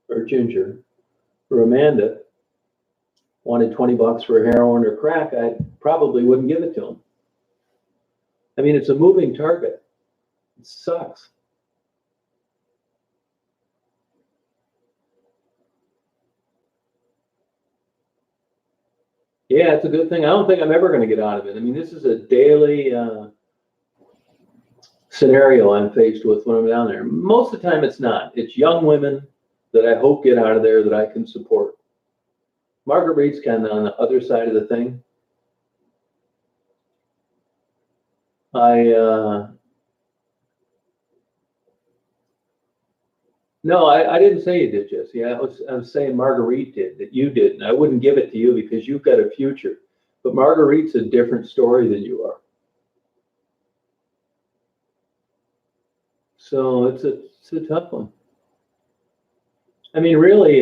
or Ginger or Amanda wanted $20 for heroin or crack, I probably wouldn't give it to them. I mean, it's a moving target. It sucks. Yeah, it's a good thing. I don't think I'm ever going to get out of it. I mean, this is a daily scenario I'm faced with when I'm down there. Most of the time, it's not. It's young women that I hope get out of there that I can support. Marguerite's kind of on the other side of the thing. No, I didn't say you did, Jesse. I was saying Marguerite did, that you didn't. I wouldn't give it to you because you've got a future. But Marguerite's a different story than you are. So it's a tough one. I mean, really,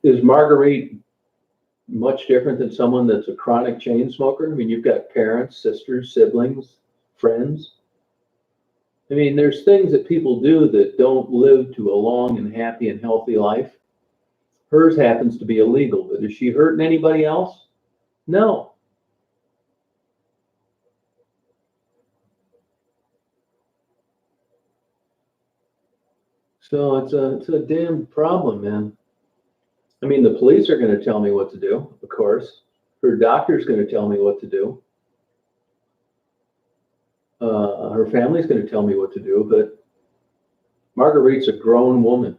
is Marguerite much different than someone that's a chronic chain smoker? I mean, you've got parents, sisters, siblings, friends. I mean, there's things that people do that don't live to a long and happy and healthy life. Hers happens to be illegal, but is she hurting anybody else? No. So it's a damn problem, man. I mean, the police are going to tell me what to do, of course. Her doctor's going to tell me what to do. Her family's going to tell me what to do, but Marguerite's a grown woman.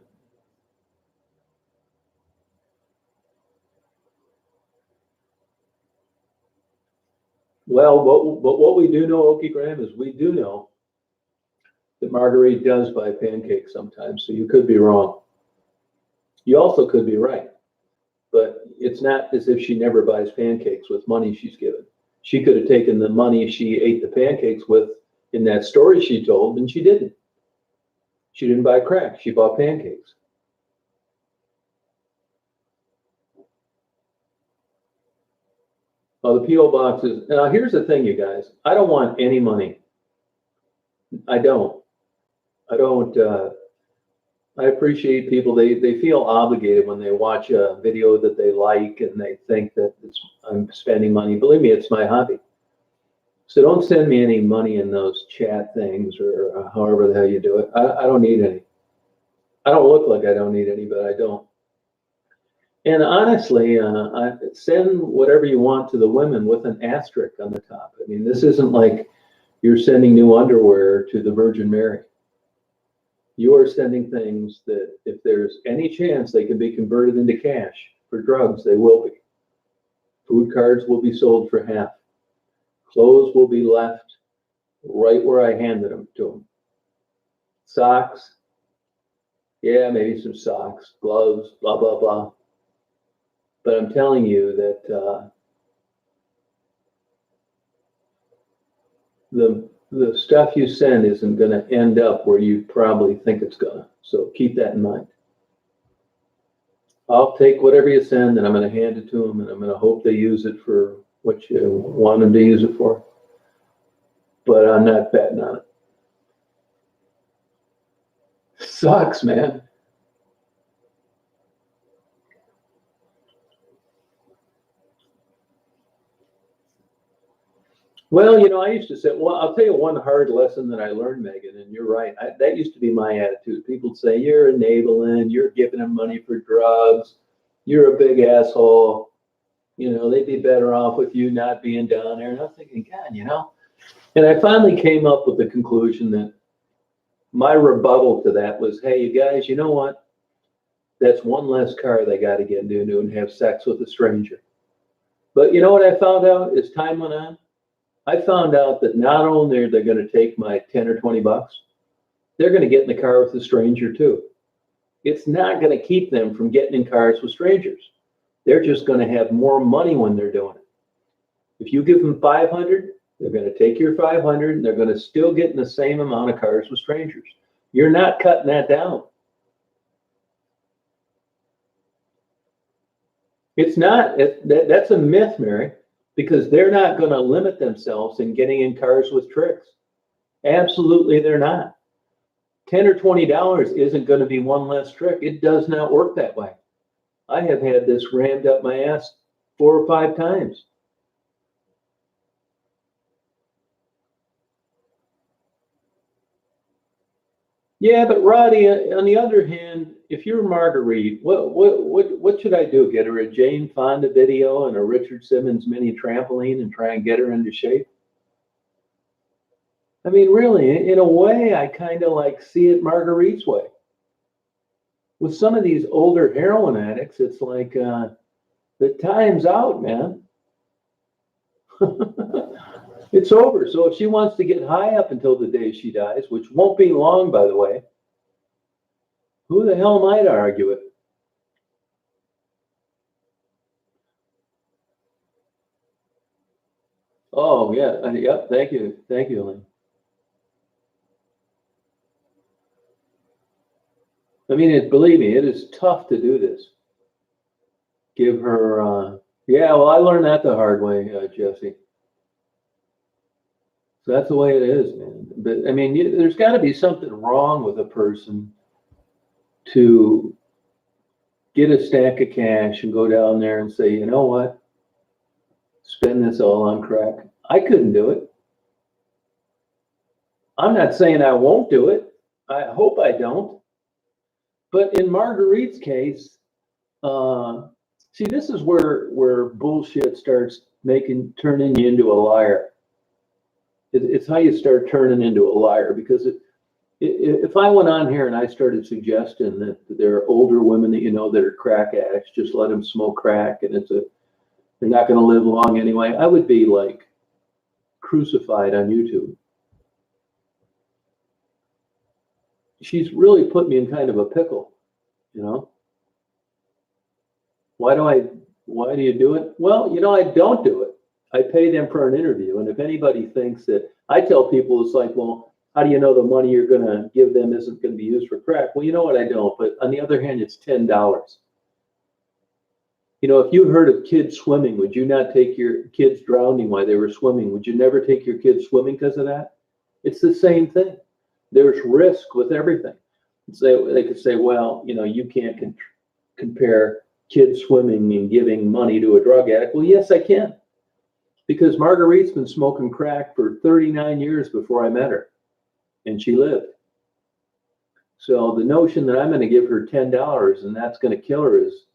Well, what we do know, Okie Graham, is we do know that Marguerite does buy pancakes sometimes, so you could be wrong. You also could be right, but it's not as if she never buys pancakes with money she's given. She could have taken the money she ate the pancakes with in that story she told, and she didn't. She didn't buy crack, she bought pancakes. Oh, the P.O. boxes. Now, here's the thing, you guys. I don't want any money. I don't. I appreciate people. They feel obligated when they watch a video that they like and they think that I'm spending money. Believe me, it's my hobby. So don't send me any money in those chat things or however the hell you do it. I don't need any. I don't look like I don't need any, but I don't. And honestly, I send whatever you want to the women with an asterisk on the top. I mean, this isn't like you're sending new underwear to the Virgin Mary. You are sending things that if there's any chance they can be converted into cash for drugs, they will be. Food cards will be sold for half. Clothes will be left right where I handed them to them. Socks, yeah, maybe some socks, gloves, blah, blah, blah. But I'm telling you that the stuff you send isn't going to end up where you probably think it's going to. So keep that in mind. I'll take whatever you send and I'm going to hand it to them and I'm going to hope they use it for what you want them to use it for. But I'm not betting on it. Sucks, man. Well, I used to say, well, I'll tell you one hard lesson that I learned, Megan, and you're right. That used to be my attitude. People would say, you're enabling, you're giving them money for drugs, you're a big asshole. They'd be better off with you not being down there. And I'm thinking, God, And I finally came up with the conclusion that my rebuttal to that was, hey, you guys, you know what? That's one less car they got to get into and have sex with a stranger. But you know what I found out as time went on? I found out that not only are they going to take my 10 or 20 bucks, they're going to get in the car with a stranger too. It's not going to keep them from getting in cars with strangers. They're just going to have more money when they're doing it. If you give them 500, they're going to take your 500 and they're going to still get in the same amount of cars with strangers. You're not cutting that down. It's not. That's a myth, Mary. Because they're not going to limit themselves in getting in cars with tricks. Absolutely, they're not. $10 or $20 isn't going to be one less trick. It does not work that way. I have had this rammed up my ass 4 or 5 times. Yeah, but Roddy, on the other hand, if you're Marguerite, what should I do? Get her a Jane Fonda video and a Richard Simmons mini trampoline and try and get her into shape? I mean, really, in a way, I kind of like see it Marguerite's way. With some of these older heroin addicts, it's like the time's out, man. It's over. So if she wants to get high up until the day she dies, which won't be long, by the way, who the hell am I to argue it? Oh, yeah. Yep. Thank you. Thank you, Elaine. I mean, believe me, it is tough to do this. Give her, yeah, well, I learned that the hard way, Jesse. So that's the way it is, man. But I mean, there's got to be something wrong with a person to get a stack of cash and go down there and say, you know what? Spend this all on crack. I couldn't do it. I'm not saying I won't do it. I hope I don't. But in Marguerite's case, see, this is where bullshit starts turning you into a liar. It's how you start turning into a liar, because if I went on here and I started suggesting that there are older women that are crack addicts, just let them smoke crack and they're not going to live long anyway, I would be like crucified on YouTube. She's really put me in kind of a pickle, Why do you do it? Well, I don't do it. I pay them for an interview. And if anybody thinks that, I tell people, it's like, well, how do you know the money you're going to give them isn't going to be used for crack? Well, you know what? I don't. But on the other hand, it's $10. If you heard of kids swimming, would you not take your kids drowning while they were swimming? Would you never take your kids swimming because of that? It's the same thing. There's risk with everything. So they could say, well, you can't compare kids swimming and giving money to a drug addict. Well, yes, I can. Because Marguerite's been smoking crack for 39 years before I met her, and she lived. So the notion that I'm going to give her $10 and that's going to kill her is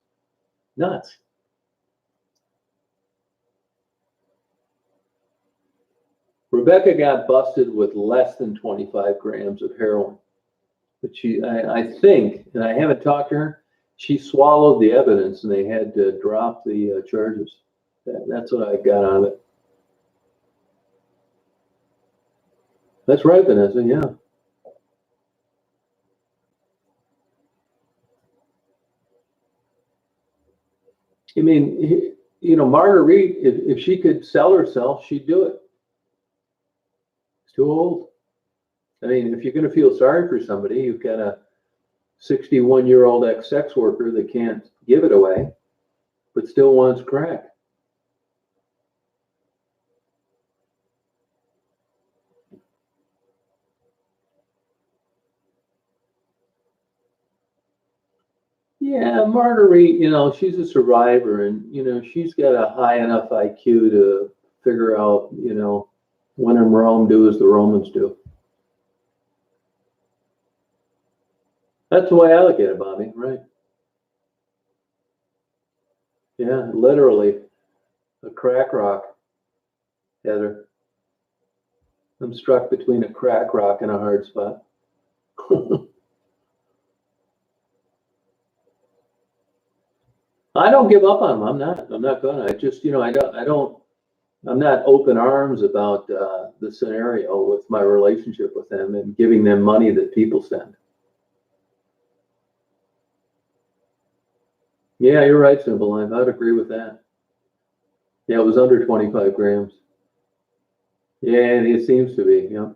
nuts. Rebecca got busted with less than 25 grams of heroin. But I think, and I haven't talked to her, she swallowed the evidence and they had to drop the charges. That's what I got out of it. That's right, Vanessa, yeah. I mean, Marguerite, if she could sell herself, she'd do it. Too old. I mean, if you're going to feel sorry for somebody, you've got a 61-year-old ex-sex worker that can't give it away, but still wants crack. Yeah, Marguerite, she's a survivor, and, she's got a high enough IQ to figure out, when in Rome, do as the Romans do. That's the way I look at it, Bobby, right? Yeah, literally a crack rock, Heather. I'm struck between a crack rock and a hard spot. I don't give up on them. I'm not gonna. I just, I'm not open arms about the scenario with my relationship with them and giving them money that people send. Yeah, you're right, Simple Life. I'd agree with that. Yeah, it was under 25 grams. Yeah, and it seems to be, yeah.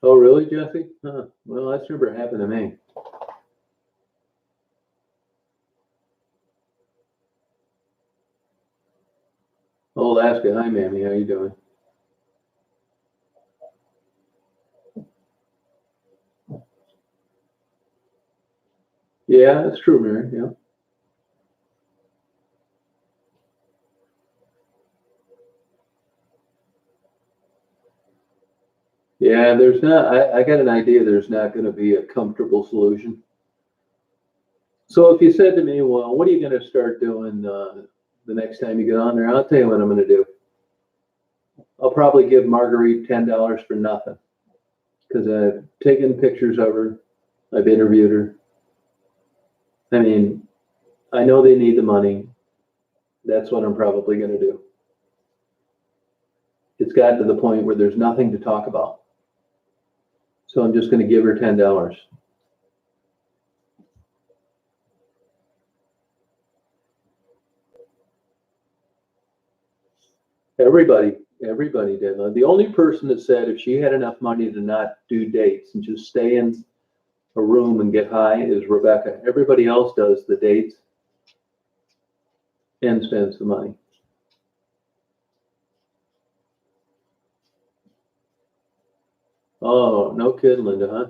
Oh, really, Jesse? Huh. Well, that's never happened to me. Oh, Alaska. Hi, Mammy. How you doing? Yeah, that's true, Mary. Yeah. Yeah, there's not, I got an idea there's not going to be a comfortable solution. So if you said to me, well, what are you going to start doing the next time you get on there? I'll tell you what I'm going to do. I'll probably give Marguerite $10 for nothing because I've taken pictures of her. I've interviewed her. I mean, I know they need the money. That's what I'm probably going to do. It's gotten to the point where there's nothing to talk about. So I'm just going to give her $10. Everybody did. The only person that said if she had enough money to not do dates and just stay in a room and get high is Rebecca. Everybody else does the dates and spends the money. Oh, no kidding, Linda, huh?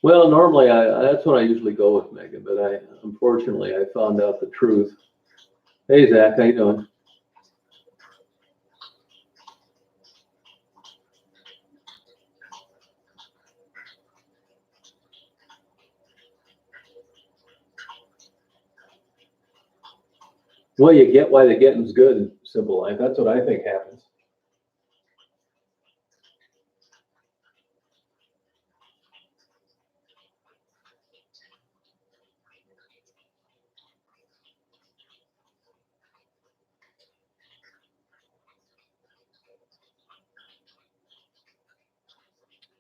Well, normally that's what I usually go with, Megan, but unfortunately I found out the truth. Hey, Zach, how you doing? Well, you get why the getting's good in Simple Life. That's what I think happens.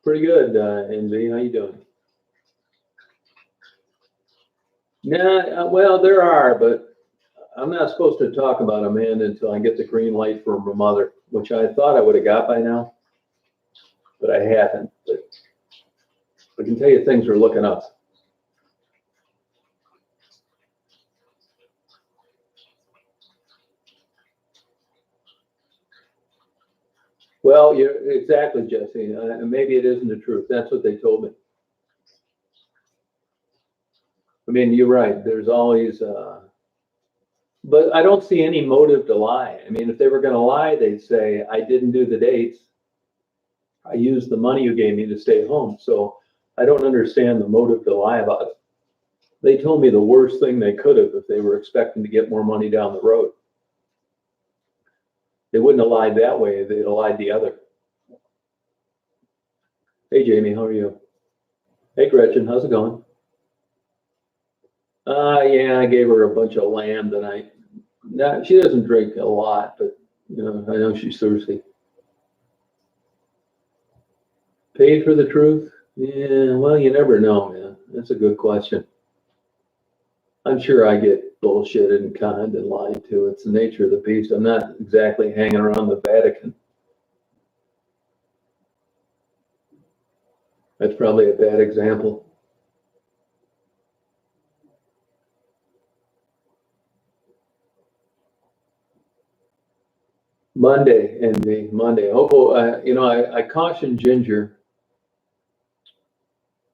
Pretty good, NV. How you doing? Yeah, well, there are, but I'm not supposed to talk about Amanda until I get the green light from her mother, which I thought I would have got by now, but I haven't. But I can tell you things are looking up. Well, you're exactly, Jesse. Maybe it isn't the truth. That's what they told me. I mean, you're right. There's always, but I don't see any motive to lie. I mean, if they were going to lie, they'd say, I didn't do the dates. I used the money you gave me to stay home. So I don't understand the motive to lie about it. They told me the worst thing they could have if they were expecting to get more money down the road. They wouldn't have lied that way. They'd have lied the other. Hey, Jamie, how are you? Hey, Gretchen, how's it going? Yeah, I gave her a bunch of lamb tonight. Not, she doesn't drink a lot, but I know she's thirsty. Paid for the truth? Yeah, well, you never know, man. That's a good question. I'm sure I get bullshitted and conned and lied to. It's the nature of the beast. I'm not exactly hanging around the Vatican. That's probably a bad example. Monday, envy, Monday. Oh, I caution Ginger,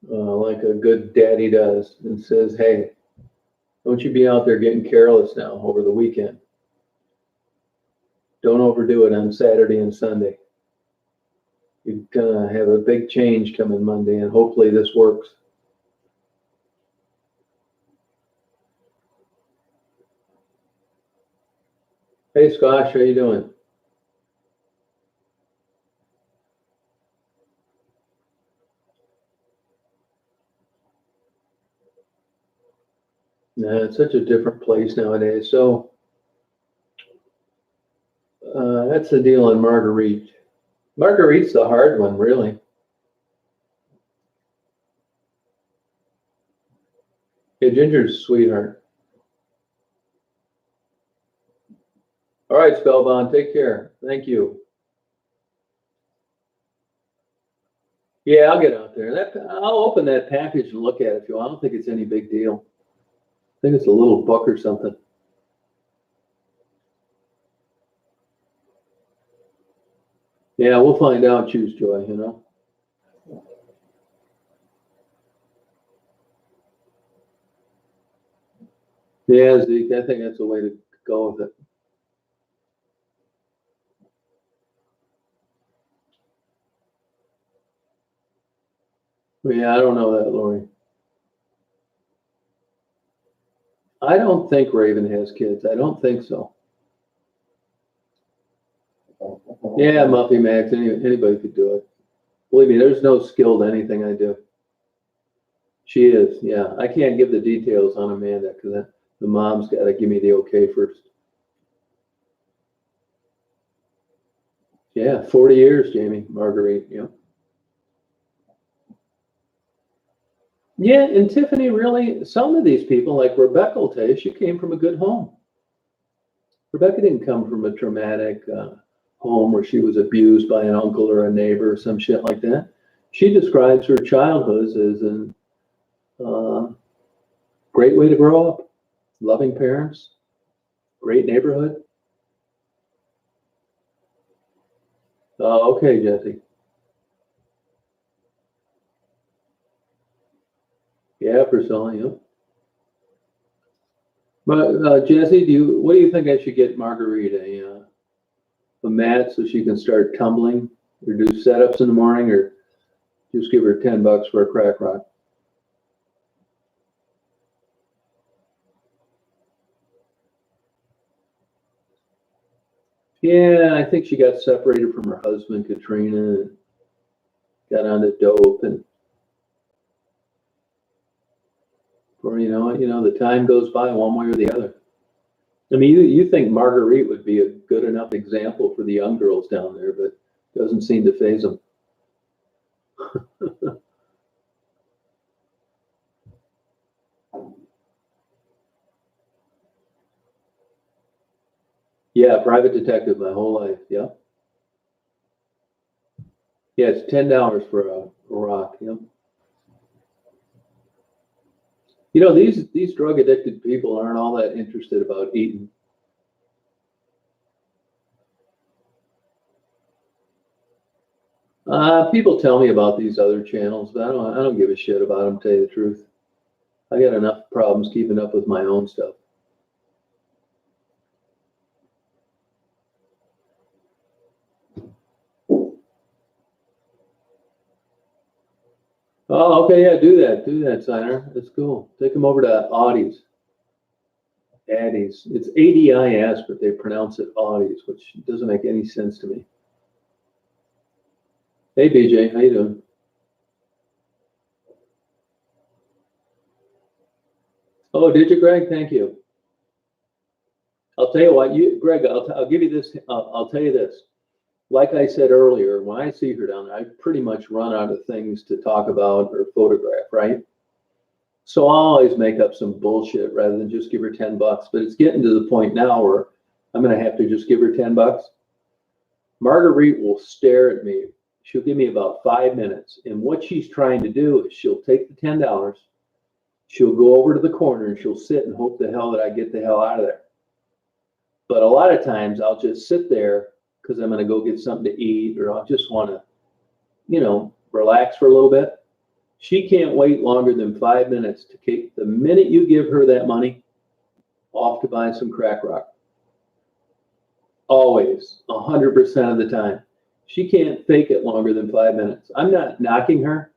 like a good daddy does, and says, "Hey, don't you be out there getting careless now over the weekend. Don't overdo it on Saturday and Sunday. You're gonna have a big change coming Monday, and hopefully this works." Hey, Squash, how you doing? Nah, it's such a different place nowadays. So that's the deal on Marguerite. Marguerite's the hard one, really. Yeah, Ginger's a sweetheart. All right, Spellbound, take care. Thank you. Yeah, I'll get out there. I'll open that package and look at it if you want. I don't think it's any big deal. I think it's a little book or something. Yeah, we'll find out, Choose Joy, you know. Yeah, Zeke, I think that's the way to go with it. But yeah, I don't know that, Lori. I don't think Raven has kids. I don't think so. Yeah, Muffy Max, anybody could do it. Believe me, there's no skill to anything I do. She is, yeah. I can't give the details on Amanda because the mom's got to give me the okay first. Yeah, 40 years, Jamie, Marguerite, yeah. Yeah, and Tiffany, really, some of these people, like Rebecca will tell you, she came from a good home. Rebecca didn't come from a traumatic home where she was abused by an uncle or a neighbor or some shit like that. She describes her childhood as a great way to grow up, loving parents, great neighborhood. Okay, Jesse. Yeah, Priscilla, yeah. But Jesse, what do you think I should get Marguerite a mat so she can start tumbling, or do setups in the morning, or just give her $10 for a crack rock? Yeah, I think she got separated from her husband, Katrina, and got onto dope, and or the time goes by one way or the other. I mean, you think Marguerite would be a good enough example for the young girls down there, but doesn't seem to phase them. Yeah, private detective my whole life. Yeah, yeah, it's $10 for a rock. Yeah. These drug addicted people aren't all that interested about eating. People tell me about these other channels, but I don't give a shit about them, to tell you the truth. I got enough problems keeping up with my own stuff. Oh, okay, yeah, do that, Signer. That's cool. Take them over to Audie's. Addie's. It's ADIS, but they pronounce it Audie's, which doesn't make any sense to me. Hey, BJ, how you doing? Oh, did you, Greg? Thank you. I'll tell you what, Greg, I'll give you this. I'll tell you this. Like I said earlier, when I see her down there, I pretty much run out of things to talk about or photograph, right? So I'll always make up some bullshit rather than just give her $10. But it's getting to the point now where I'm going to have to just give her $10. Marguerite will stare at me. She'll give me about 5 minutes. And what she's trying to do is she'll take the $10, she'll go over to the corner and she'll sit and hope the hell that I get the hell out of there. But a lot of times I'll just sit there because I'm going to go get something to eat, or I'll just want to, relax for a little bit. She can't wait longer than 5 minutes to take the minute you give her that money off to buy some crack rock. Always, 100% of the time. She can't fake it longer than 5 minutes. I'm not knocking her,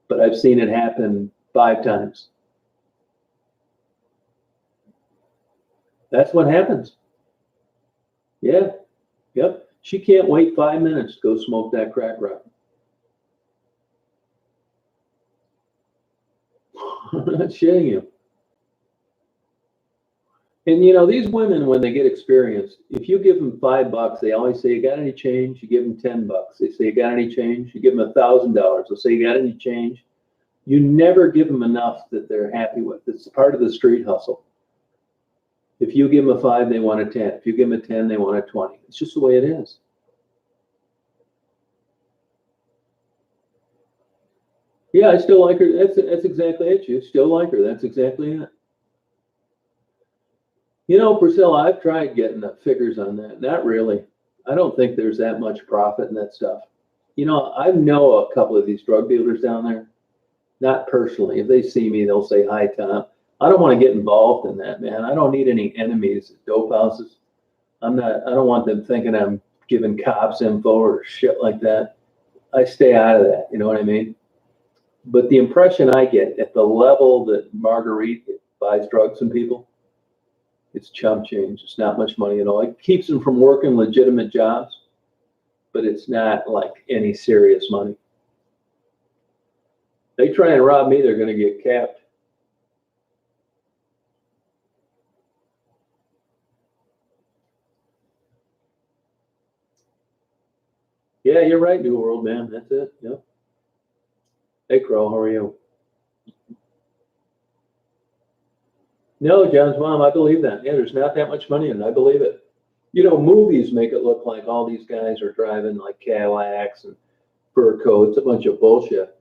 but I've seen it happen 5 times. That's what happens. Yeah, yep. She can't wait 5 minutes to go smoke that crack rock. I'm not shitting you. And these women, when they get experienced, if you give them $5, they always say, "You got any change?" You give them $10. They say, "You got any change?" You give them $1,000. They'll say, "You got any change?" You never give them enough that they're happy with. It's part of the street hustle. If you give them a 5, they want a 10. If you give them a 10, they want a 20. It's just the way it is. Yeah, I still like her. That's exactly it. You still like her. That's exactly it. Priscilla, I've tried getting the figures on that. Not really. I don't think there's that much profit in that stuff. I know a couple of these drug dealers down there. Not personally. If they see me, they'll say, "Hi, Tom." I don't want to get involved in that, man. I don't need any enemies at dope houses. I don't want them thinking I'm giving cops info or shit like that. I stay out of that. You know what I mean? But the impression I get at the level that Marguerite buys drugs from people, it's chump change. It's not much money at all. It keeps them from working legitimate jobs, but it's not like any serious money. They try and rob me, they're going to get capped. Yeah, you're right, New World, man. That's it. Yep. Hey, Crow, how are you? No, John's mom, I believe that. Yeah, there's not that much money in it. I believe it. Movies make it look like all these guys are driving like Cadillacs and fur coats, a bunch of bullshit.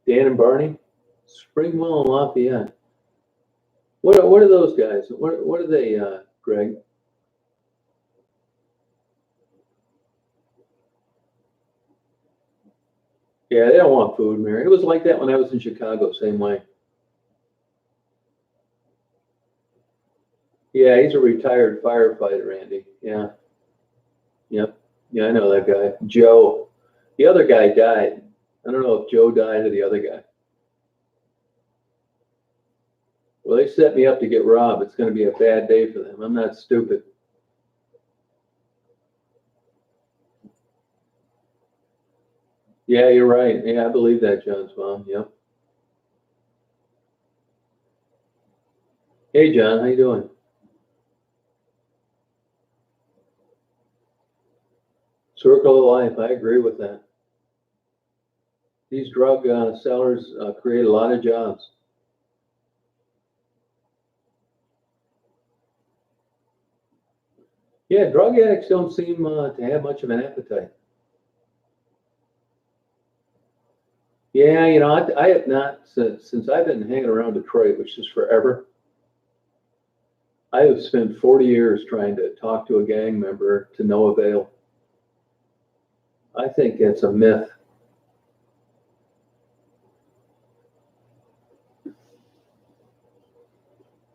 Dan and Barney, Springwell and Lafayette. What are those guys? What are they, Greg? Yeah, they don't want food, Mary. It was like that when I was in Chicago, same way. Yeah, he's a retired firefighter, Andy. Yeah, yep. Yeah, I know that guy. Joe. The other guy died. I don't know if Joe died or the other guy. Well, they set me up to get robbed. It's going to be a bad day for them. I'm not stupid. Yeah, you're right. Yeah, I believe that, John's mom. Yep. Hey, John, how you doing? Circle of life. I agree with that. These drug sellers create a lot of jobs. Yeah, drug addicts don't seem to have much of an appetite. Yeah, I have not since I've been hanging around Detroit, which is forever. I have spent 40 years trying to talk to a gang member to no avail. I think it's a myth.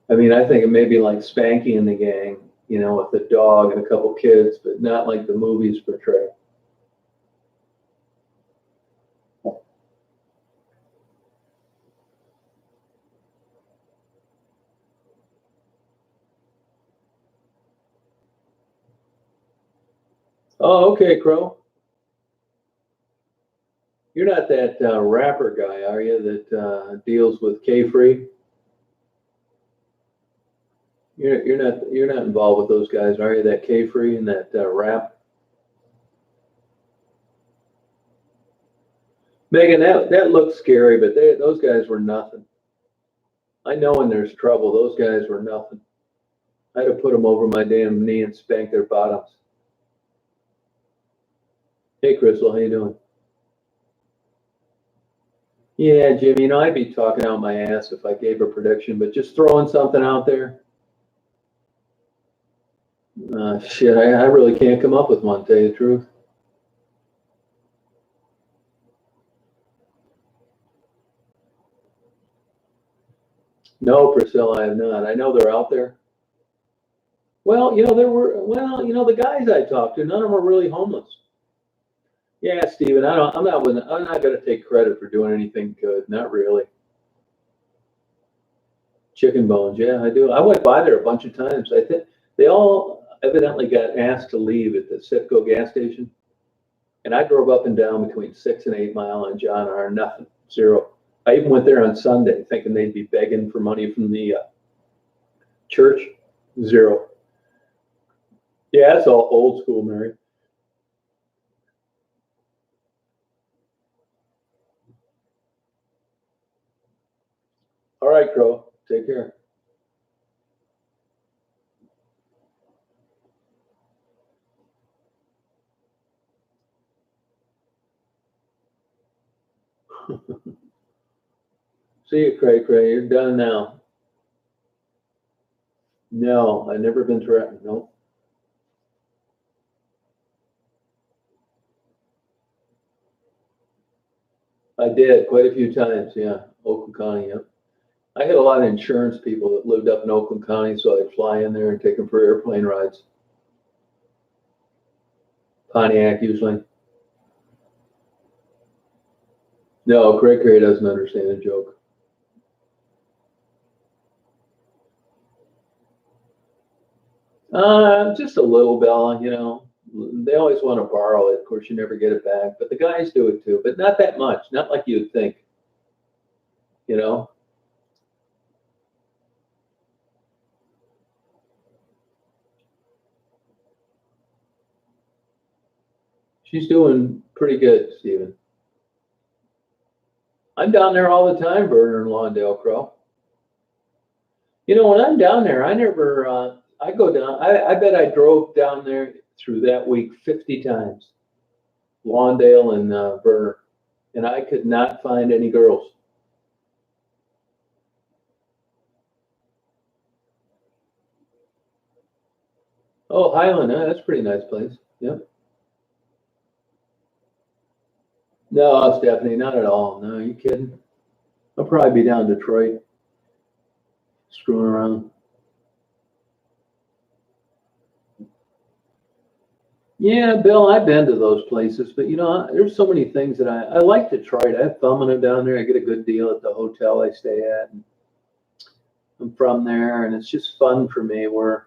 I mean, I think it may be like Spanky in the gang, with a dog and a couple kids, but not like the movies portray. Oh, okay, Crow. You're not that rapper guy, are you, that deals with K-Free? You're not involved with those guys, are you? That K-Free and that Rap. Megan, that looks scary, but those guys were nothing. I know when there's trouble, those guys were nothing. I'd have put them over my damn knee and spanked their bottoms. Hey, Crystal, how you doing? Yeah, Jimmy, I'd be talking out my ass if I gave a prediction, but just throwing something out there. Shit, I really can't come up with one, to tell you the truth. No, Priscilla, I have not. I know they're out there. Well, the guys I talked to, none of them are really homeless. Yeah, Steven, I'm not gonna take credit for doing anything good. Not really. Chicken bones, yeah, I do. I went by there a bunch of times. I think they all evidently got asked to leave at the Citgo gas station. And I drove up and down between 6 and 8 Mile on John R. Nothing, zero. I even went there on Sunday thinking they'd be begging for money from the church, zero. Yeah, that's all old school, Mary. All right, Crow, take care. See you, Cray Cray. You're done now. No, I've never been threatened. No. I did quite a few times. Yeah, Oakland County. Yeah. I had a lot of insurance people that lived up in Oakland County, so I'd fly in there and take them for airplane rides. Pontiac usually. No, Cray Cray doesn't understand a joke. Just a little, Bella. They always want to borrow it. Of course, you never get it back, but the guys do it too, but not that much, not like you'd think, you know. She's doing pretty good, Stephen. I'm down there all the time, Burner and Lawndale Crow. When I'm down there, I never, I go down, I bet I drove down there through that week 50 times, Lawndale and Burner, and I could not find any girls. Oh, Highland, that's a pretty nice place. Yep. No, Stephanie, not at all. No, you kidding? I'll probably be down in Detroit, screwing around. Yeah, Bill, I've been to those places, but there's so many things that I like Detroit. I have family down there. I get a good deal at the hotel I stay at. And I'm from there, and it's just fun for me where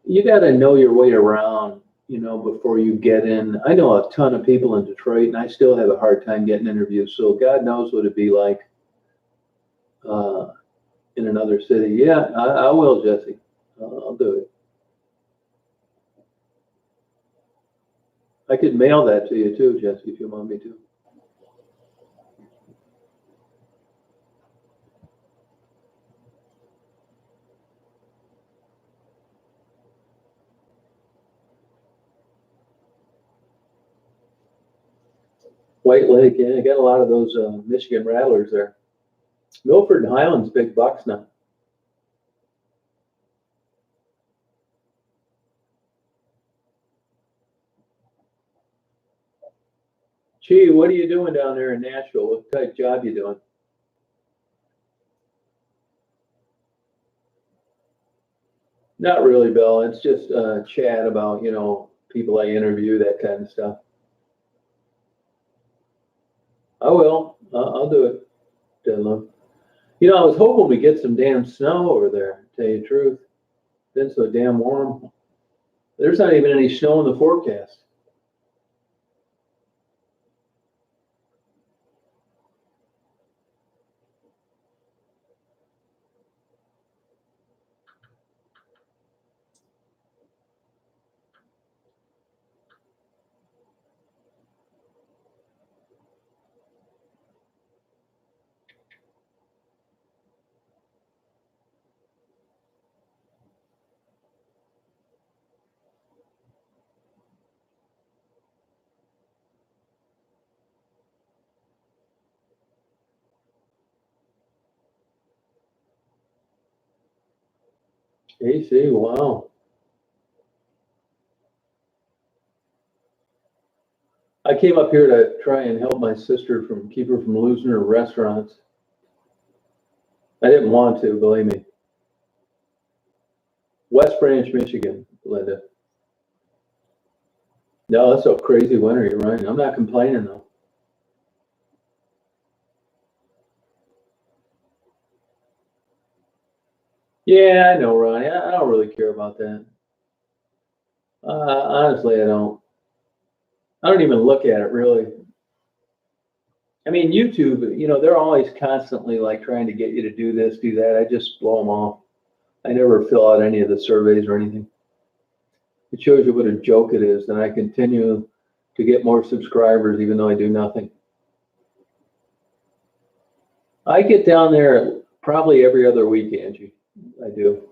you got to know your way around, before you get in. I know a ton of people in Detroit, and I still have a hard time getting interviews. So God knows what it'd be like uh, in another city. Yeah, I will, Jesse. I'll do it. I could mail that to you too, Jesse, if you want me to. White Lake, yeah, I got a lot of those Michigan Rattlers there. Milford and Highland's big bucks now. Gee, what are you doing down there in Nashville? What type of job you doing? Not really, Bill. It's just chat about, people I interview, that kind of stuff. I will. I'll do it, Denlow. I was hoping we get some damn snow over there, to tell you the truth. It's been so damn warm. There's not even any snow in the forecast. AC, wow. I came up here to try and help my sister keep her from losing her restaurants. I didn't want to, believe me. West Branch, Michigan, Linda. No, it's a crazy winter, you're right. I'm not complaining though. Yeah, I know, Ronnie. I don't really care about that. Honestly, I don't. I don't even look at it really. I mean, YouTube, they're always constantly like trying to get you to do this, do that. I just blow them off. I never fill out any of the surveys or anything. It shows you what a joke it is, and I continue to get more subscribers even though I do nothing. I get down there probably every other week, Angie. I do.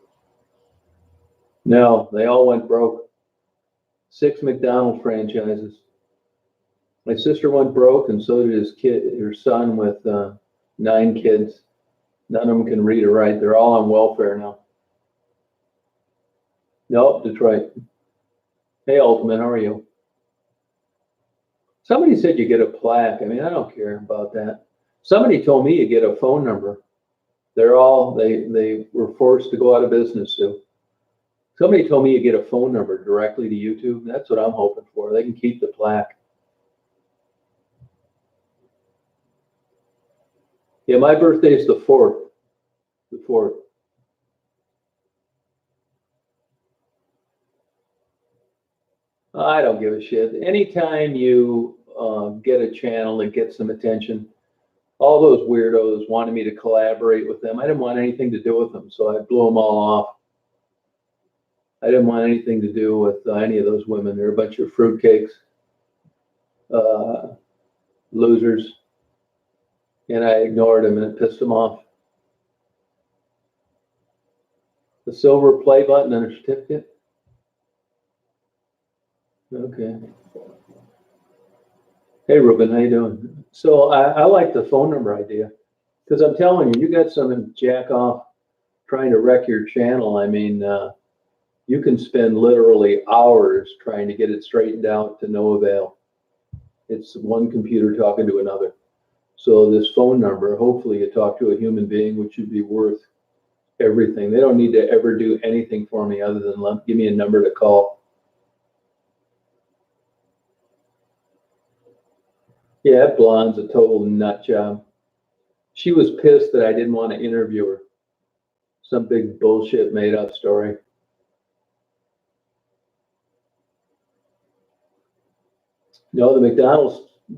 No, they all went broke. 6 McDonald's franchises. My sister went broke, and so did her son with 9 kids. None of them can read or write. They're all on welfare now. Nope, Detroit. Hey, Ultimate, how are you? Somebody said you get a plaque. I mean, I don't care about that. Somebody told me you get a phone number. They were forced to go out of business too. Somebody told me you get a phone number directly to YouTube. That's what I'm hoping for. They can keep the plaque. Yeah, my birthday is the 4th. The 4th. I don't give a shit. Anytime you get a channel that gets some attention, all those weirdos wanted me to collaborate with them. I didn't want anything to do with them, so I blew them all off. I didn't want anything to do with any of those women. They're a bunch of fruitcakes, losers, and I ignored them, and it pissed them off. The silver play button and a certificate. Okay. Hey, Ruben, how you doing? So I like the phone number idea because I'm telling you, you got some jack off trying to wreck your channel. I mean, you can spend literally hours trying to get it straightened out to no avail. It's one computer talking to another. So this phone number, hopefully you talk to a human being, which would be worth everything. They don't need to ever do anything for me other than give me a number to call. Yeah, that blonde's a total nut job. She was pissed that I didn't want to interview her. Some big bullshit made up story. No, the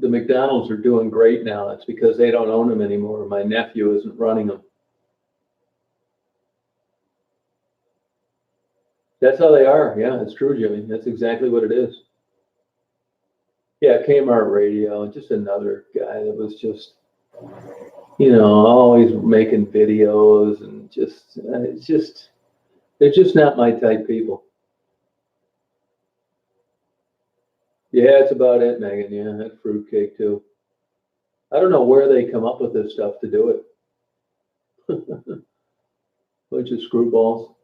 McDonald's are doing great now. It's because they don't own them anymore. My nephew isn't running them. That's how they are. Yeah, it's true, Jimmy. That's exactly what it is. Yeah, Kmart Radio, just another guy that was just, always making videos and they're just not my type people. Yeah, it's about it, Megan. Yeah, that fruitcake too. I don't know where they come up with this stuff to do it. Bunch of screwballs.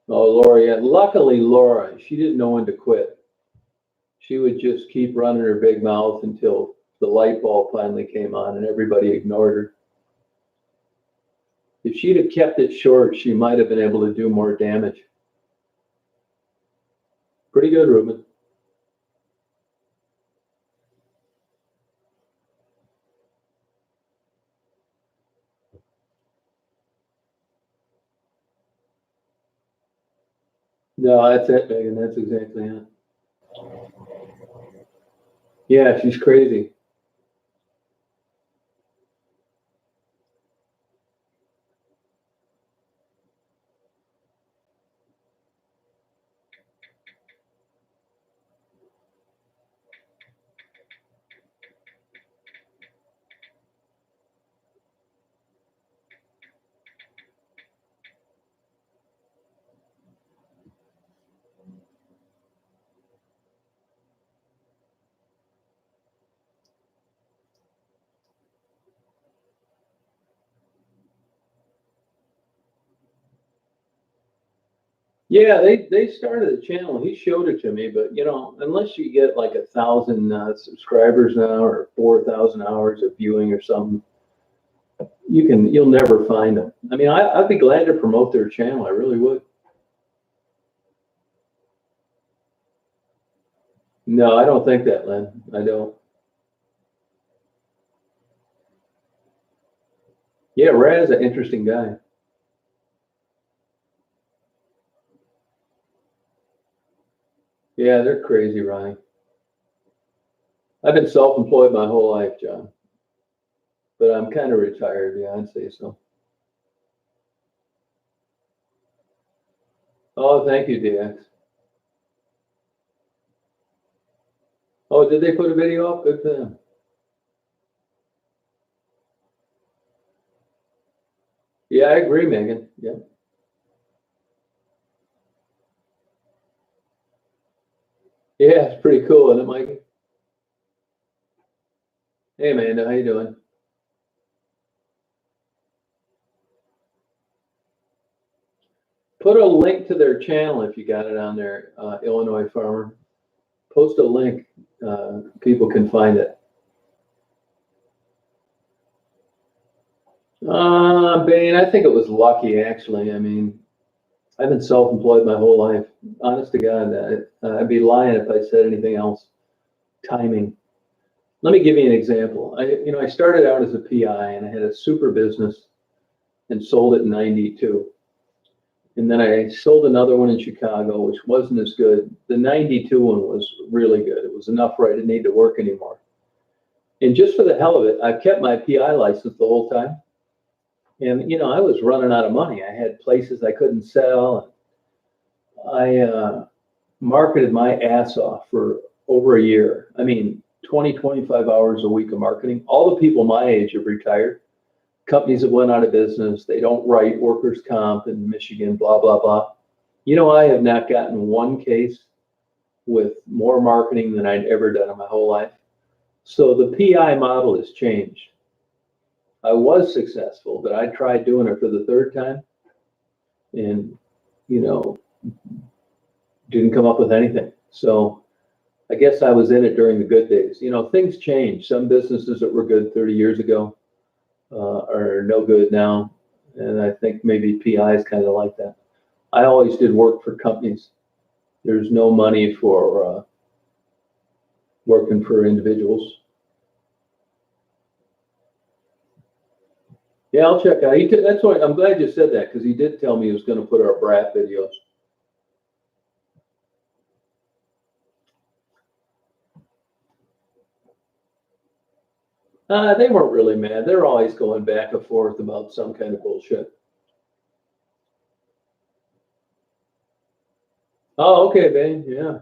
Oh, Laura, yeah. Luckily, Laura, she didn't know when to quit. She would just keep running her big mouth until the light bulb finally came on and everybody ignored her. If she'd have kept it short, she might have been able to do more damage. Pretty good, Ruben. No, that's it, Megan. That's exactly it. Yeah, she's crazy. Yeah, they started a channel. He showed it to me, but you know, unless you get like 1,000 subscribers now or 4,000 hours of viewing or something, you'll never find them. I mean, I'd be glad to promote their channel. I really would. No, I don't think that, Len. I don't. Yeah, Raz, an interesting guy. Yeah, they're crazy, Ronnie. I've been self-employed my whole life, John, but I'm kind of retired. Yeah, I'd say so. Oh, thank you, DX. Oh, did they put a video up? Good for them. Yeah, I agree, Megan. Yeah. Yeah, it's pretty cool, isn't it, Mikey? Hey, Amanda, how you doing? Put a link to their channel if you got it on there, Illinois Farmer. Post a link. People can find it. Bain, I think it was lucky, actually. I mean, I've been self-employed my whole life. Honest to God, I'd be lying if I said anything else. Timing. Let me give you an example. I started out as a PI and I had a super business and sold it in '92. And then I sold another one in Chicago, which wasn't as good. The '92 one was really good. It was enough where I didn't need to work anymore. And just for the hell of it, I've kept my PI license the whole time. And, I was running out of money. I had places I couldn't sell. I marketed my ass off for over a year. I mean, 20, 25 hours a week of marketing. All the people my age have retired. Companies have went out of business. They don't write workers' comp in Michigan, blah, blah, blah. I have not gotten one case with more marketing than I'd ever done in my whole life. So the PI model has changed. I was successful, but I tried doing it for the third time and, didn't come up with anything. So I guess I was in it during the good days. Things change. Some businesses that were good 30 years ago are no good now. And I think maybe PI is kind of like that. I always did work for companies. There's no money for working for individuals. Yeah, I'll check out. That's why I'm glad you said that because he did tell me he was going to put our brat videos. They weren't really mad. They're always going back and forth about some kind of bullshit. Oh, okay, Ben. Yeah.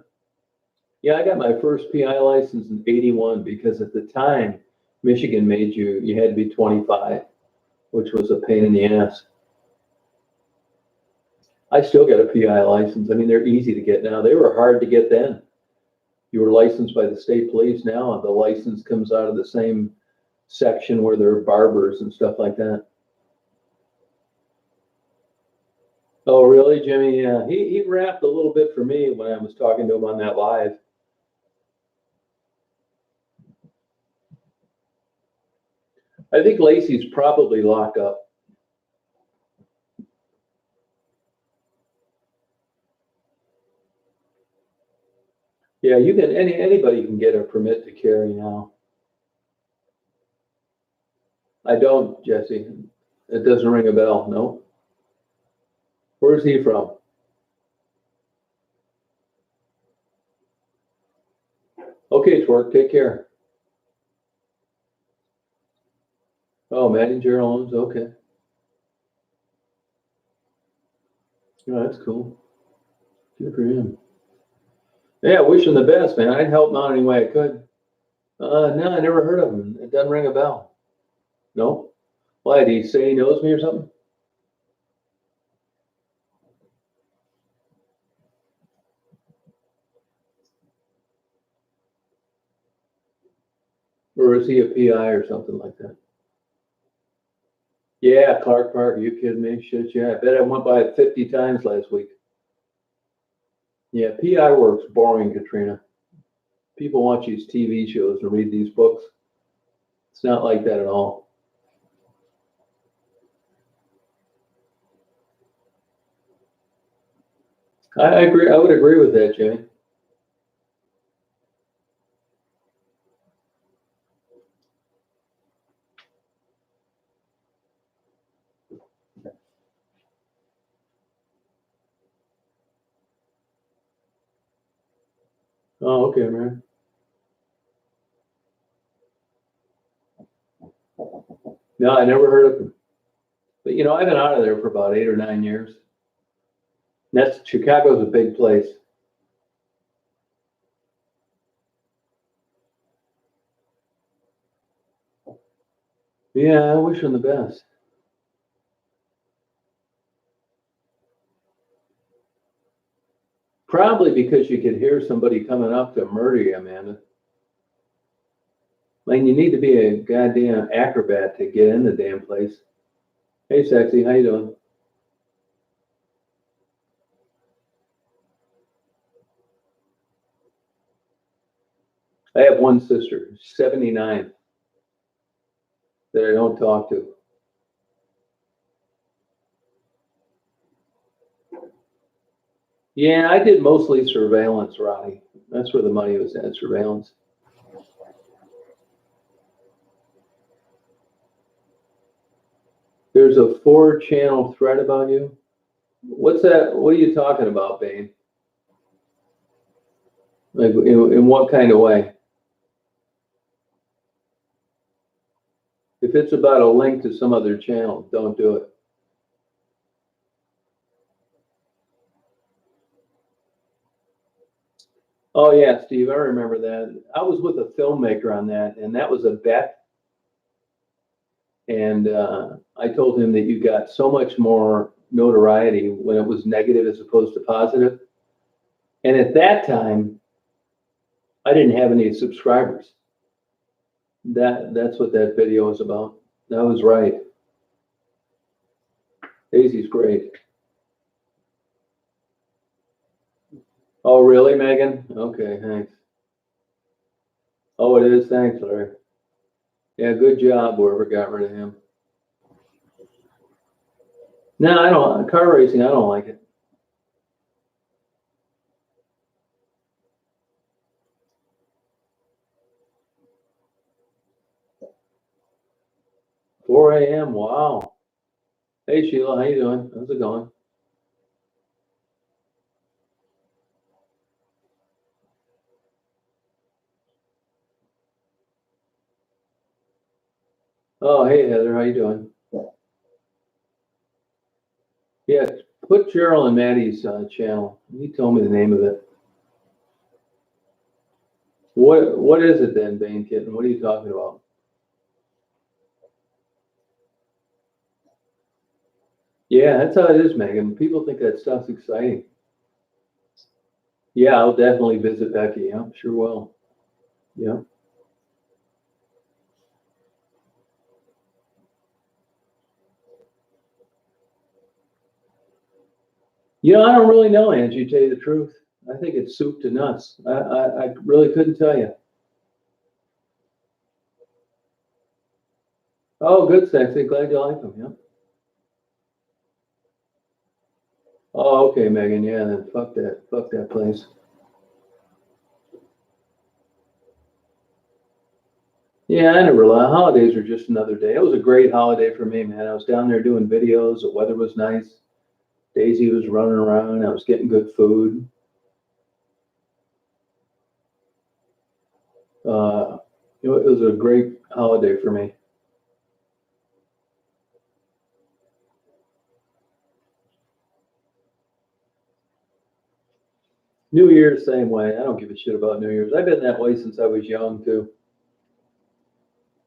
Yeah, I got my first PI license in '81 because at the time, Michigan made you had to be 25, which was a pain in the ass. I still got a PI license. I mean, they're easy to get now. They were hard to get then. You were licensed by the state police now, and the license comes out of the same section where there are barbers and stuff like that. Oh, really, Jimmy? Yeah, he rapped a little bit for me when I was talking to him on that live. I think Lacey's probably locked up. Yeah, you can anybody can get a permit to carry now. I don't, Jesse. It doesn't ring a bell. No. Where's he from? Okay, Twerk, take care. Oh, Maddie Gerald Owens, okay. Oh, that's cool. Good for him. Yeah, wish him the best, man. I'd help him out any way I could. No, I never heard of him. It doesn't ring a bell. No? Why, did he say he knows me or something? Or is he a PI or something like that? Yeah, Clark Park, are you kidding me? Shit, yeah. I bet I went by it 50 times last week. Yeah, PI work's boring, Katrina. People watch these TV shows and read these books. It's not like that at all. I agree. I would agree with that, Jimmy. Oh, okay, man. No, I never heard of them. But I've been out of there for about 8 or 9 years. That's Chicago's a big place. Yeah, I wish them the best. Probably because you could hear somebody coming up to murder you, Amanda. Man, you need to be a goddamn acrobat to get in the damn place. Hey, sexy, how you doing? I have one sister, 79, that I don't talk to. Yeah, I did mostly surveillance, Roddy. That's where the money was at, surveillance. There's a 4-channel thread about you. What's that? What are you talking about, Bane? Like, in what kind of way? If it's about a link to some other channel, don't do it. Oh yeah, Steve, I remember that. I was with a filmmaker on that, and that was a bet. And I told him that you got so much more notoriety when it was negative as opposed to positive. And at that time, I didn't have any subscribers. That's what that video was about. That was right. Daisy's great. Oh, really, Megan? Okay, thanks. Oh, it is. Thanks, Larry. Yeah, good job, whoever got rid of him. No, I don't. Car racing, I don't like it. Four a.m. Wow. Hey, Sheila, how you doing? How's it going? Oh, hey, Heather, how you doing? Yeah, put Cheryl and Maddie's channel. He told me the name of it. What is it then, Bane Kitten? What are you talking about? Yeah, that's how it is, Megan. People think that stuff's exciting. Yeah, I'll definitely visit Becky. Yeah, sure will. Yeah. I don't really know, Angie, to tell you the truth. I think it's soup to nuts. I really couldn't tell you. Oh, good, sexy. Glad you like them. Yeah. Oh, okay, Megan. Yeah, then fuck that. Fuck that place. Yeah, I never lie. Holidays are just another day. It was a great holiday for me, man. I was down there doing videos. The weather was nice. Daisy was running around. I was getting good food. Uh, it was a great holiday for me. New Year's, same way. I don't give a shit about New Year's. I've been that way since I was young, too.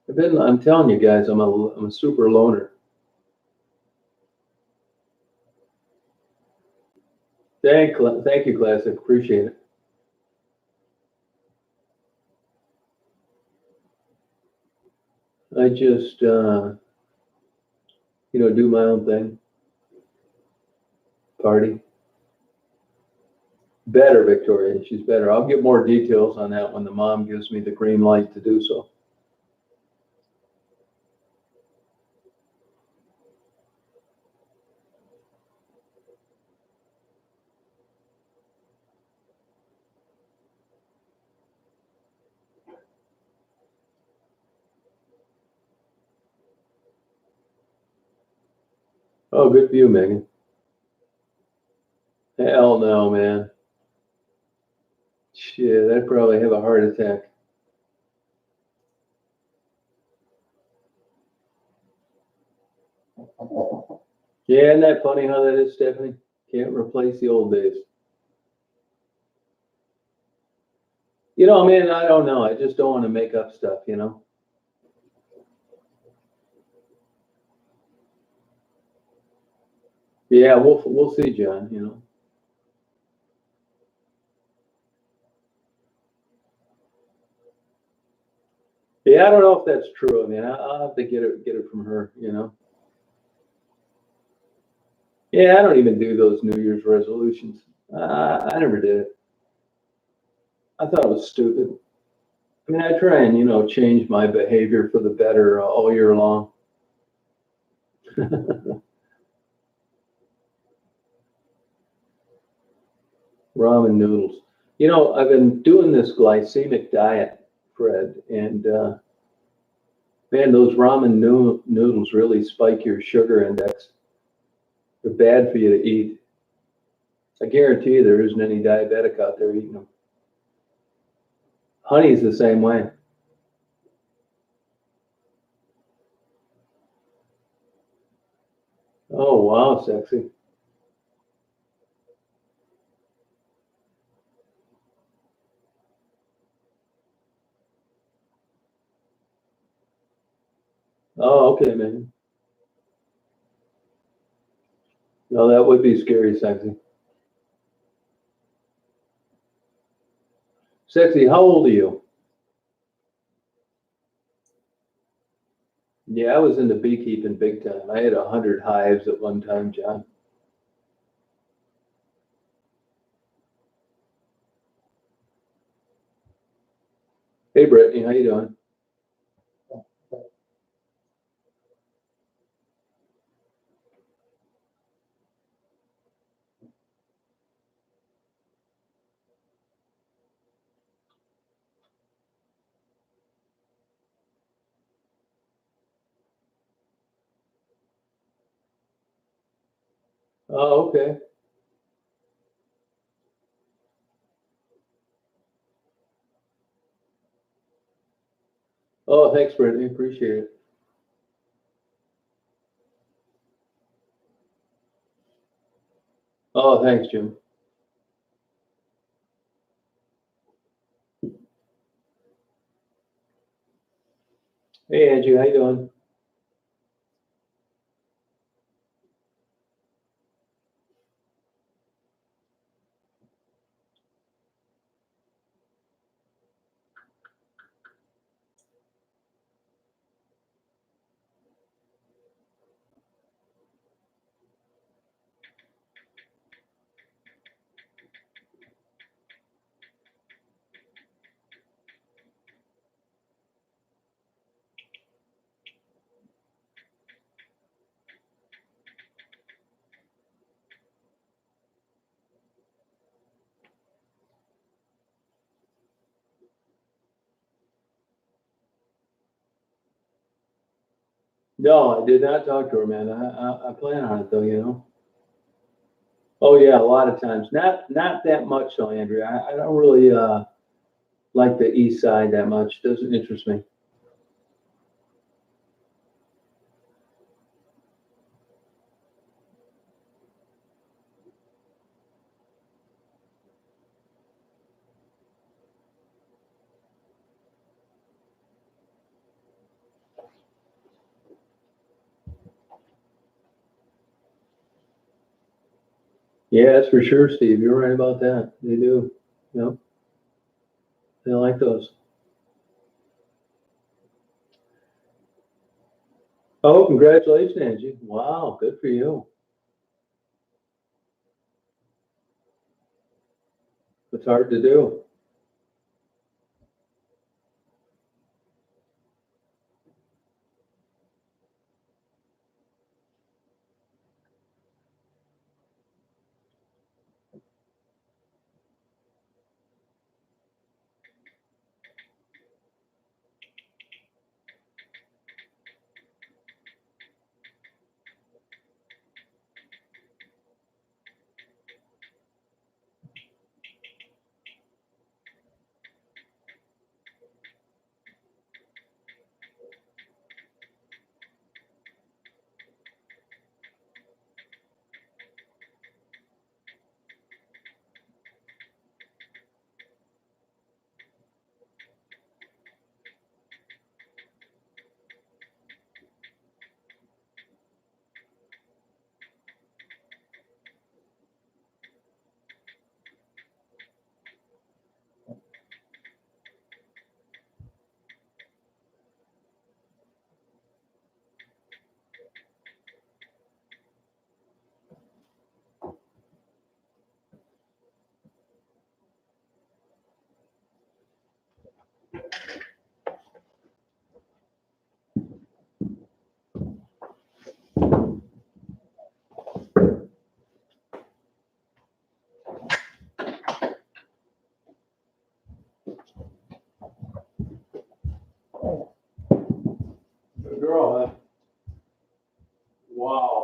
I'm telling you guys, I'm a super loner. Thank you, Classic. Appreciate it. I just, do my own thing, party. Better, Victoria. She's better. I'll get more details on that when the mom gives me the green light to do so. Oh, good for you, Megan. Hell no, man. Shit, I'd probably have a heart attack. Yeah, isn't that funny how that is, Stephanie? Can't replace the old days. You know, man, I don't know. I just don't want to make up stuff, you know? Yeah, we'll see, John, you know. Yeah, I don't know if that's true. I mean, I'll have to get it from her, you know. Yeah, I don't even do those New Year's resolutions. I never did it. I thought it was stupid. I mean, I try and, you know, change my behavior for the better all year long. Ramen noodles. You know, I've been doing this glycemic diet, Fred, and man, those noodles really spike your sugar index. They're bad for you to eat. I guarantee you there isn't any diabetic out there eating them. Honey's the same way. Oh, wow, sexy. Oh, okay, man. No, that would be scary, sexy. Sexy, how old are you? Yeah, I was into beekeeping big time. I had 100 hives at one time, John. Hey, Brittany, how you doing? Oh, okay. Oh, thanks, Brittany. Appreciate it. Oh, thanks, Jim. Hey, Angie, how you doing? No, I did not talk to her, man. I plan on it though, you know. Oh yeah, a lot of times. Not that much though, Andrea. I don't really like the east side that much. Doesn't interest me. Yeah, that's for sure, Steve. You're right about that. They do. You know, they like those. Oh, congratulations, Angie. Wow, good for you. It's hard to do. Good girl, huh? Wow.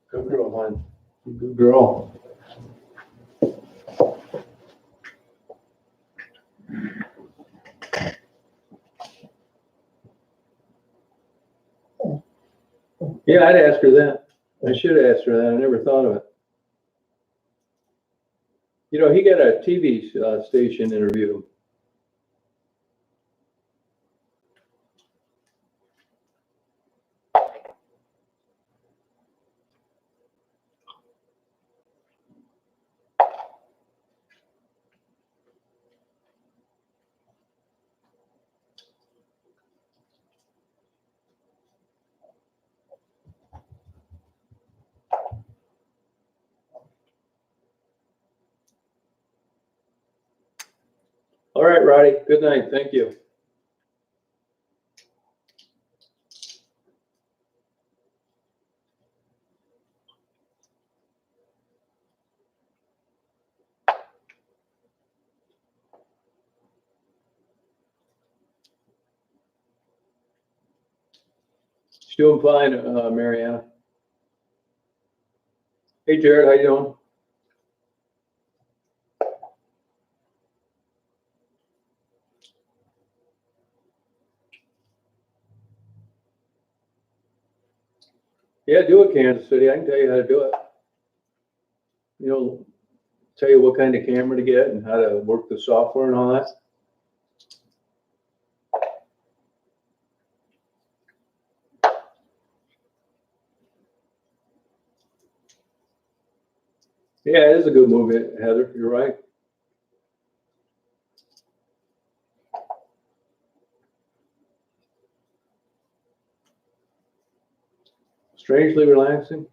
Good girl, hon. Good girl. Yeah, I'd ask her that. I should have asked her that. I never thought of it. You know, he got a TV station interview. All right, Roddy. Good night. Thank you. She's doing fine, Mariana. Hey, Jared, how you doing? Yeah, do it, Kansas City. I can tell you how to do it. You know, tell you what kind of camera to get and how to work the software and all that. Yeah, it is a good movie, Heather. You're right. Strangely relaxing.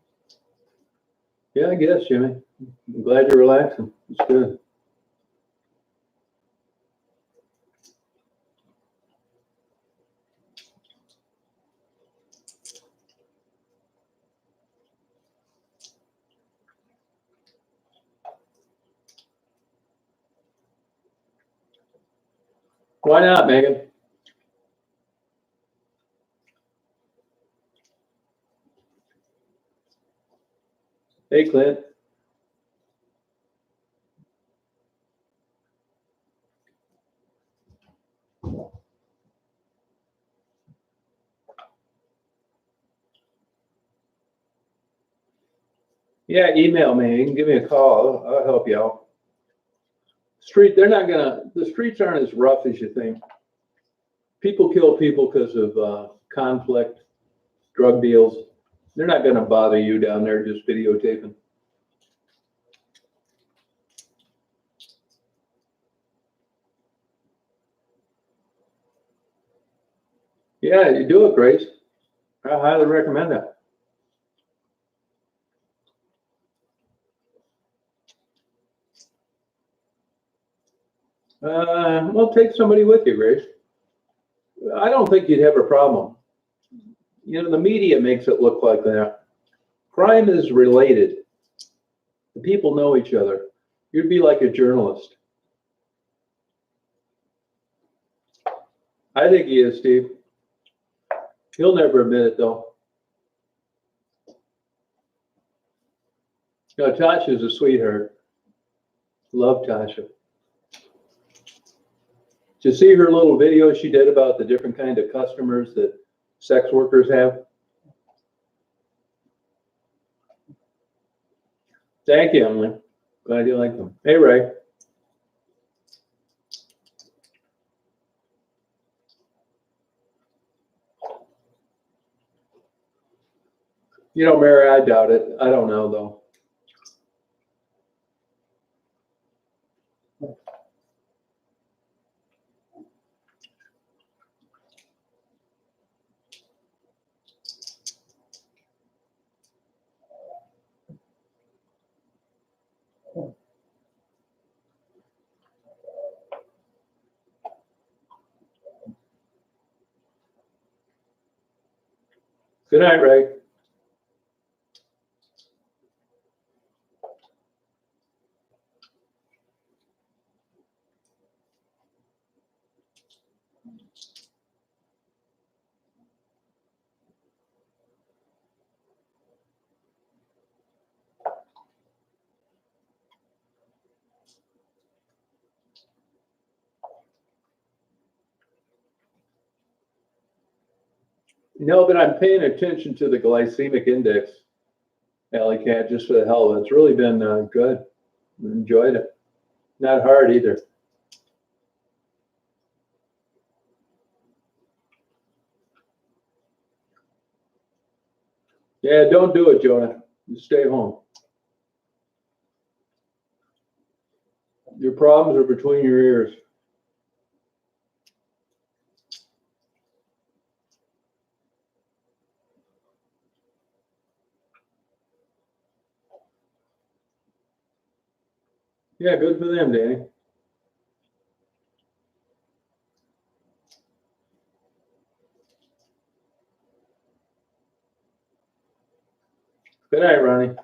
Yeah, I guess, Jimmy. I'm glad you're relaxing. It's good. Why not, Megan? Hey, Clint. Yeah, email me. You can give me a call. I'll help you out. The streets aren't as rough as you think. People kill people because of conflict, drug deals. They're not gonna bother you down there just videotaping. Yeah, you do it, Grace. I highly recommend that. Well, take somebody with you, Grace. I don't think you'd have a problem. You know, the media makes it look like that. Crime is related. The people know each other. You'd be like a journalist. I think he is, Steve. He'll never admit it, though. You know, Tasha's a sweetheart. Love Tasha. Did you see her little video she did about the different kind of customers that sex workers have? Thank you, Emily. Glad you like them. Hey, Ray. You know, Mary, I doubt it. I don't know, though. Good night, Ray. No, but I'm paying attention to the glycemic index, Alley Cat, just for the hell of it. It's really been good. Enjoyed it. Not hard either. Yeah, don't do it, Jonah. Just stay home. Your problems are between your ears. Yeah, good for them, Danny. Good night, Ronnie.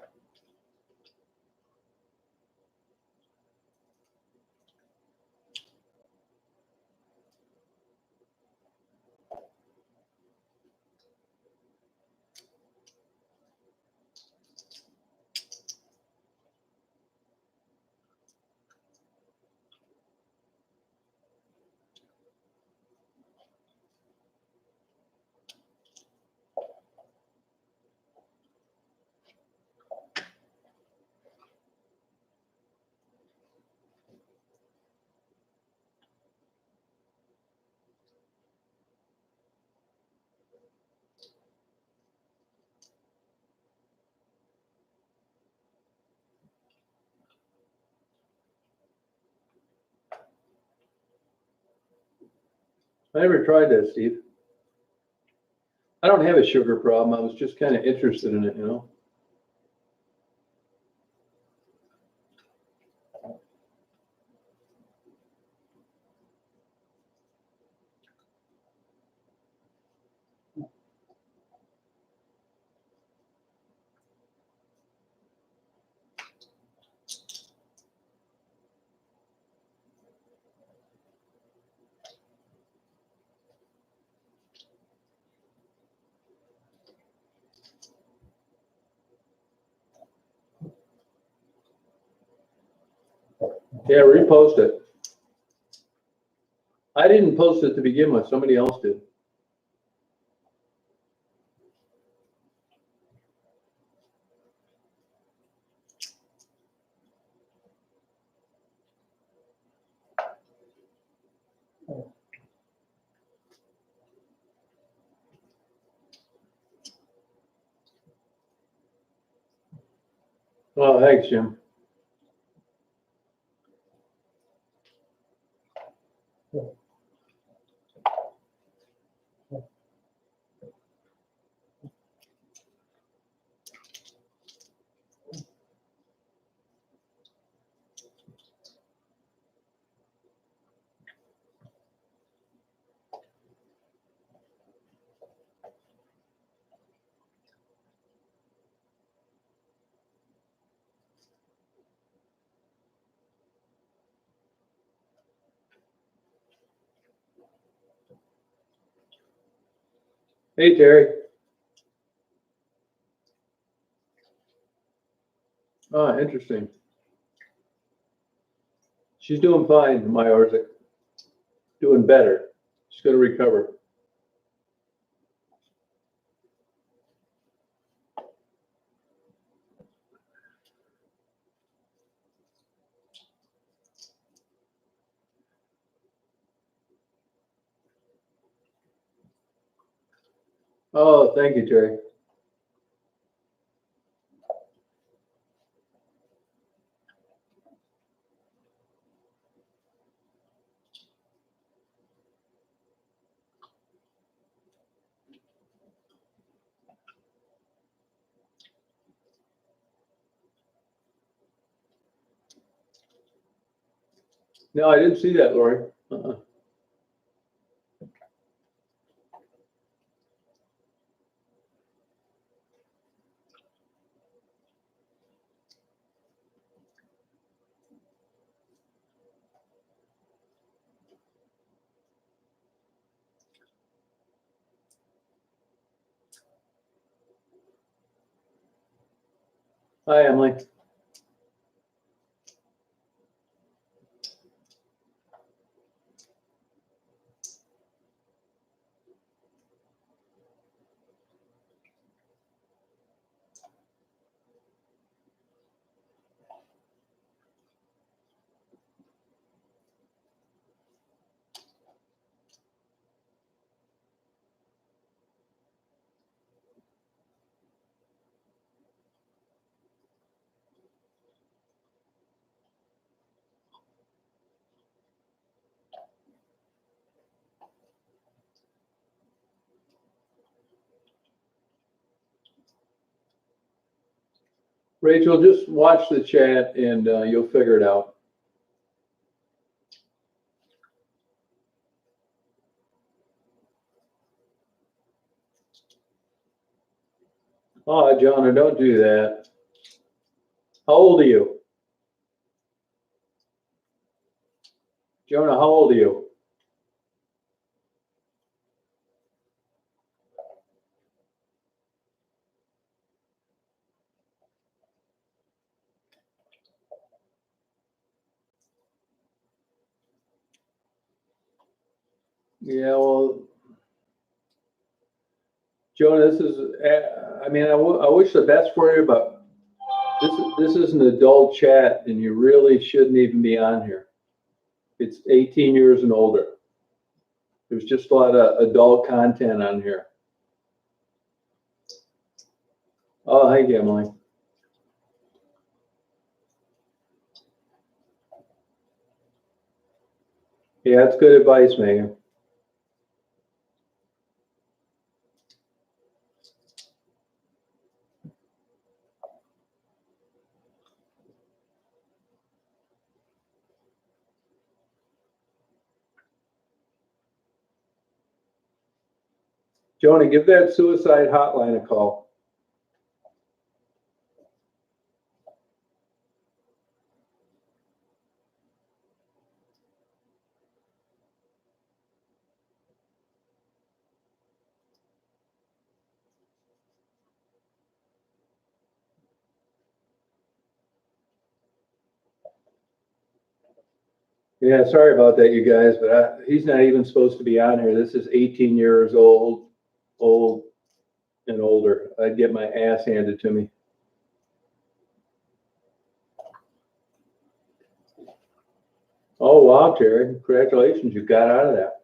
I never tried that, Steve. I don't have a sugar problem. I was just kind of interested in it, you know. Yeah, repost it. I didn't post it to begin with. Somebody else did. Oh, thanks, Jim. Hey, Terry. Oh, interesting. She's doing fine, Myorzik. Doing better. She's going to recover. Oh, thank you, Terry. No, I didn't see that, Lori. Hi, Emily. Rachel, just watch the chat and you'll figure it out. Oh, Jonah, don't do that. How old are you? Jonah, how old are you? Yeah, well, Jonah, this is, I mean, I wish the best for you, but this is an adult chat and you really shouldn't even be on here. It's 18 years and older. There's just a lot of adult content on here. Oh, thank you, Emily. Yeah, that's good advice, Megan. Jonah, give that suicide hotline a call. Yeah, sorry about that, you guys, but he's not even supposed to be on here. This is 18 years old and older. I'd get my ass handed to me. Oh, wow, Terry, congratulations, you got out of that.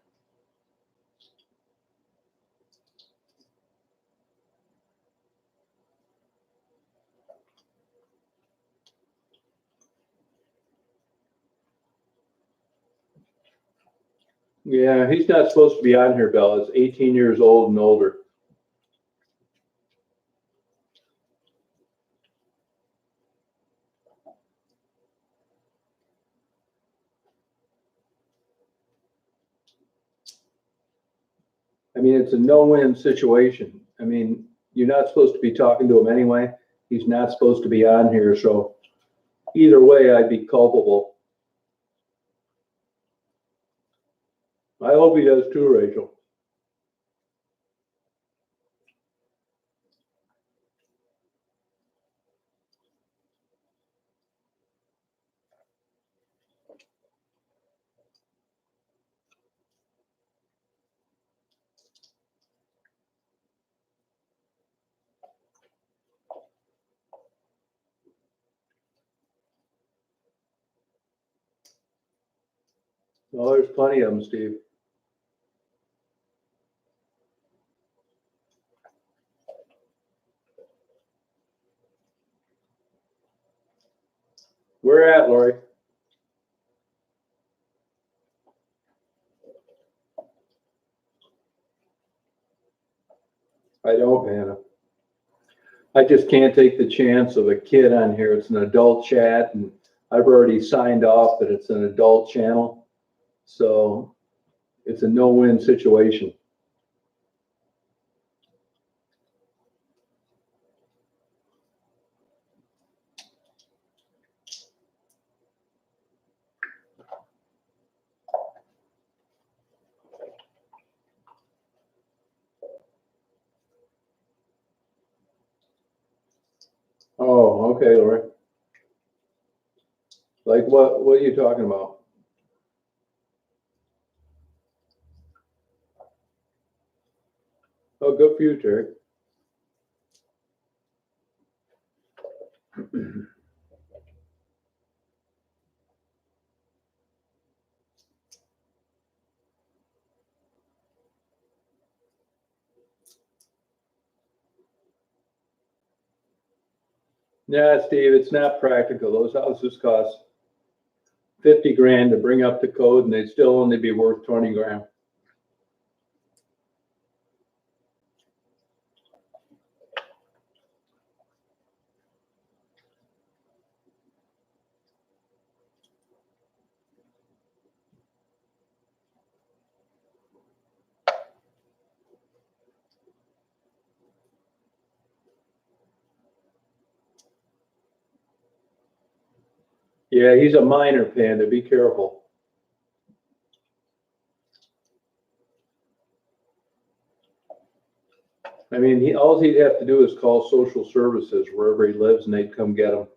Yeah, he's not supposed to be on here, Bella. It's 18 years old and older. I mean, it's a no-win situation. I mean, you're not supposed to be talking to him anyway. He's not supposed to be on here, so either way, I'd be culpable. I hope he does too, Rachel. Oh, there's plenty of them, Steve. Where at, Lori? I don't, Hannah. I just can't take the chance of a kid on here. It's an adult chat, and I've already signed off that it's an adult channel. So it's a no-win situation. Oh, okay, Lori. Like what are you talking about? Oh, good for you, Terry. Yeah, Steve, it's not practical. Those houses cost 50 grand to bring up the code, and they'd still only be worth 20 grand. Yeah, he's a minor, Panda. Be careful. I mean, all he'd have to do is call social services wherever he lives, and they'd come get him.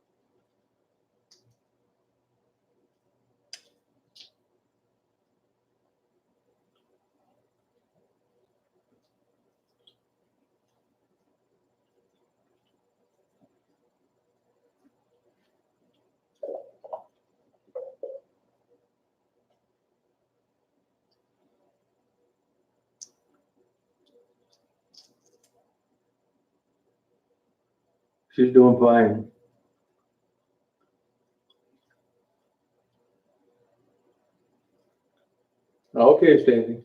She's doing fine. Okay, Stacy.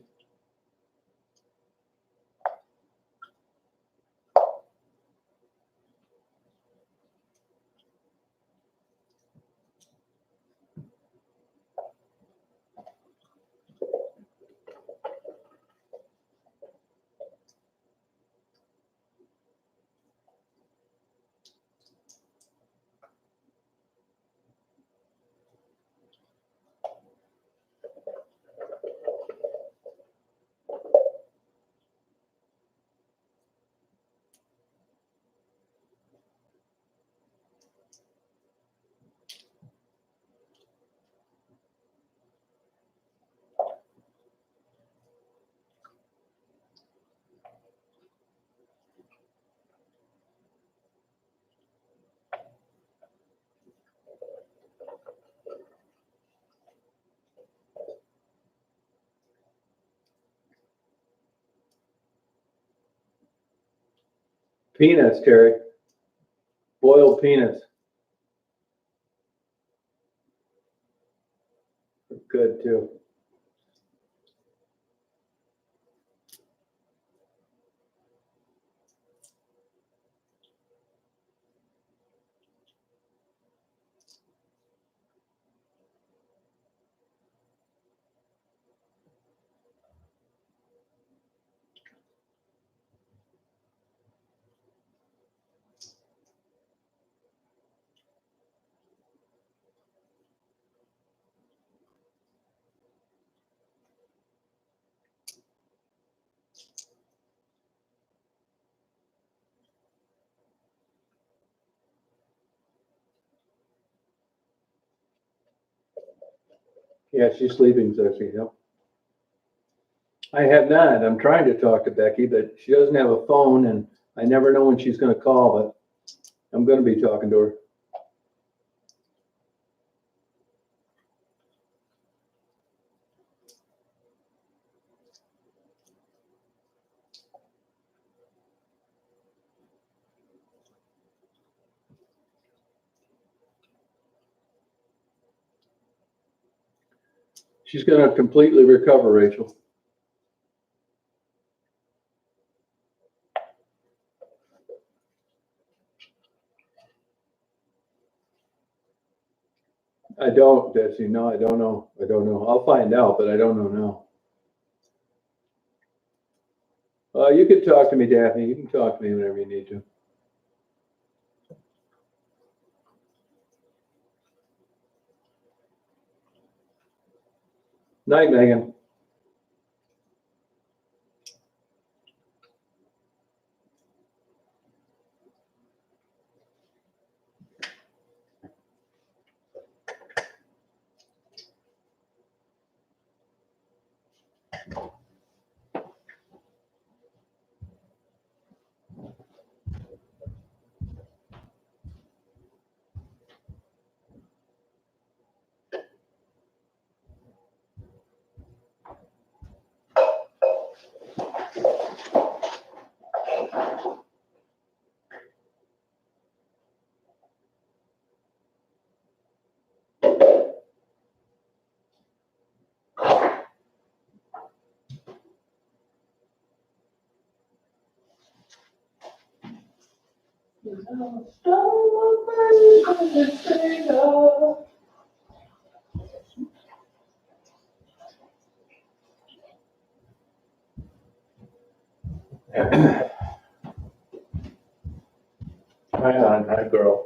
Peanuts, Terry. Boiled peanuts. Good too. Yeah, she's sleeping, so she, yep. I have not. I'm trying to talk to Becky, but she doesn't have a phone and I never know when she's gonna call, but I'm gonna be talking to her. She's gonna completely recover, Rachel. I don't, Desi. No, I don't know. I don't know. I'll find out, but I don't know now. You can talk to me, Daphne. You can talk to me whenever you need to. Night, Megan. Hi, on. Hi, girl.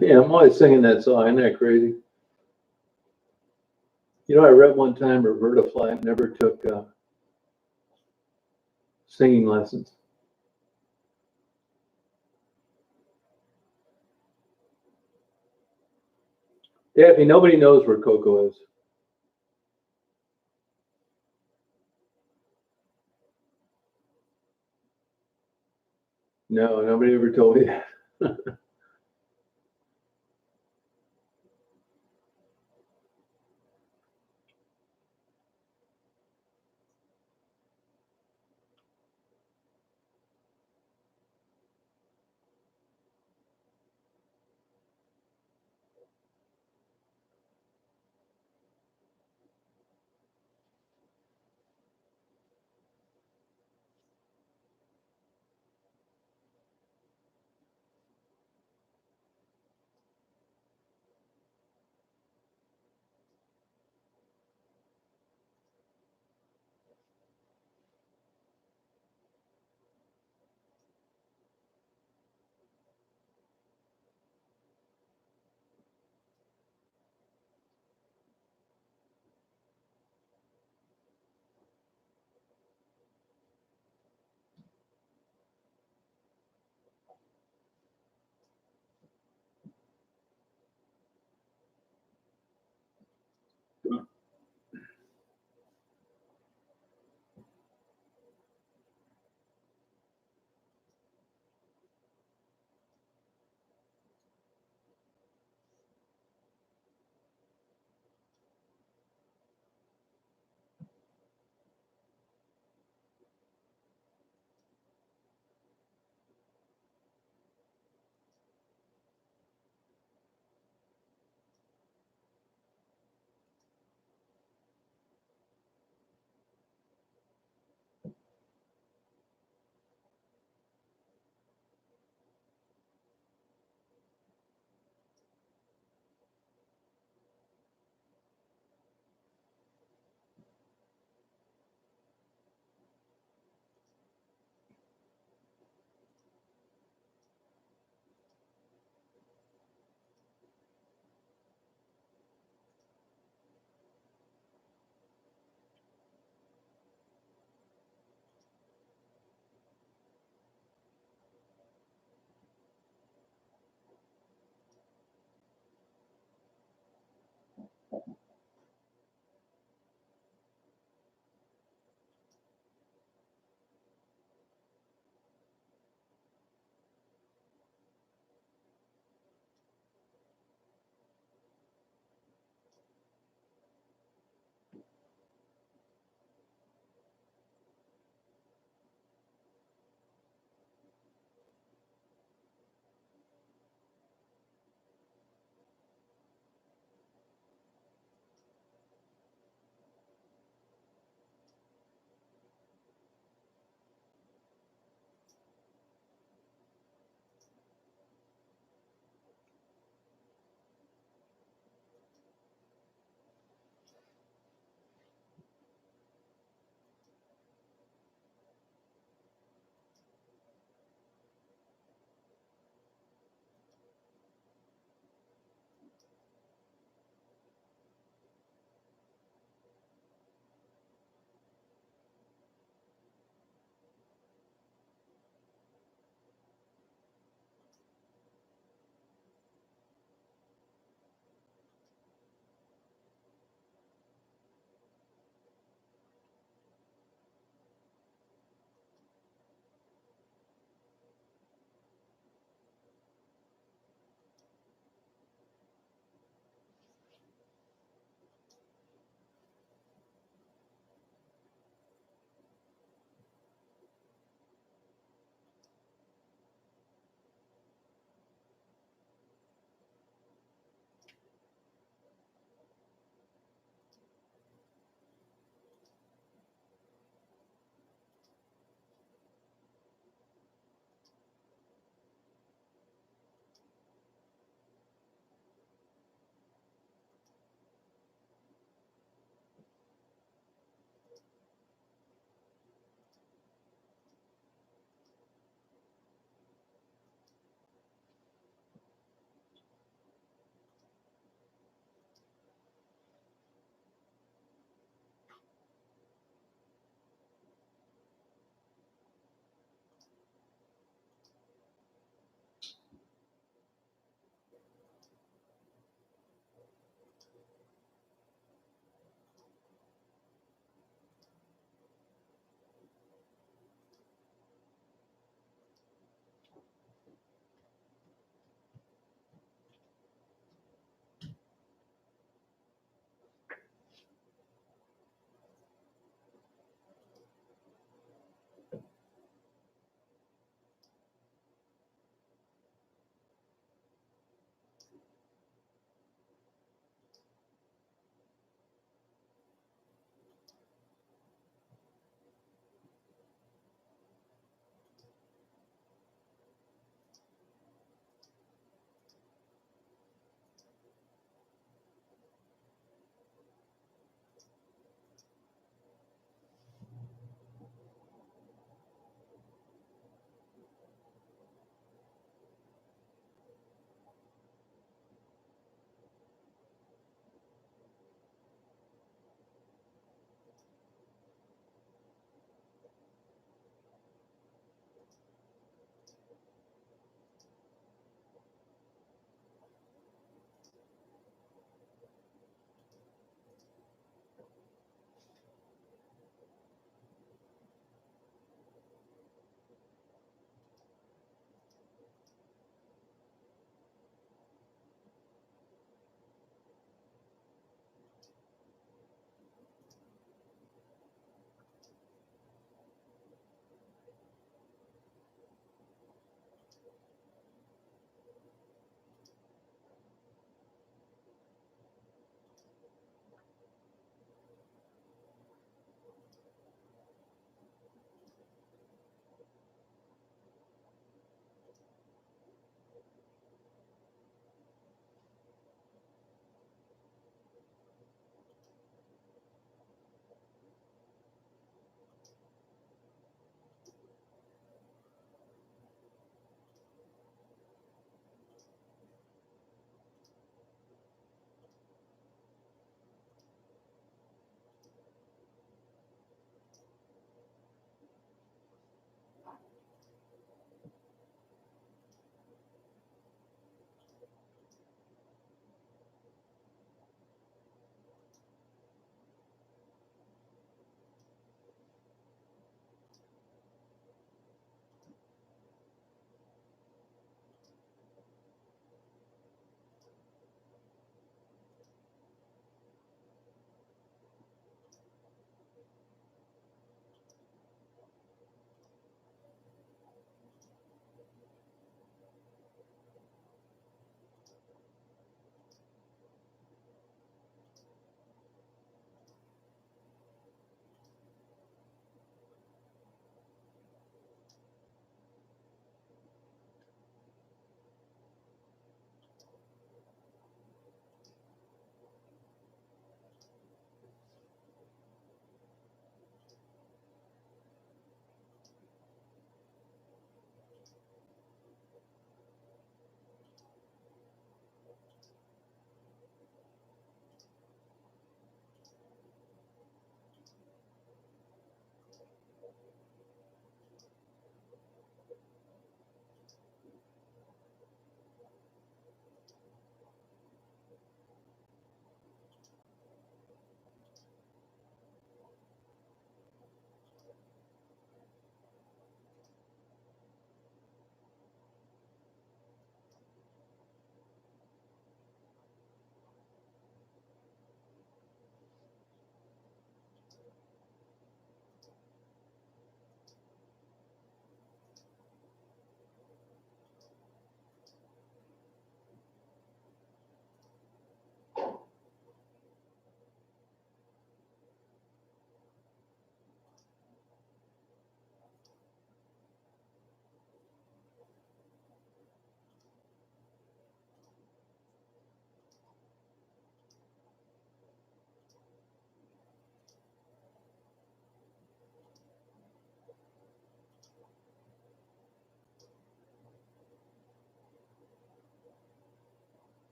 Yeah, I'm always singing that song. Isn't that crazy? You know, I read one time Roberta Flack never took singing lessons. Daphne, nobody knows where Coco is. No, nobody ever told me that.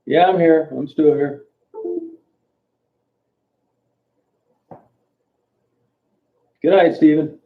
Yeah, I'm here. I'm still here. Good night, Stephen.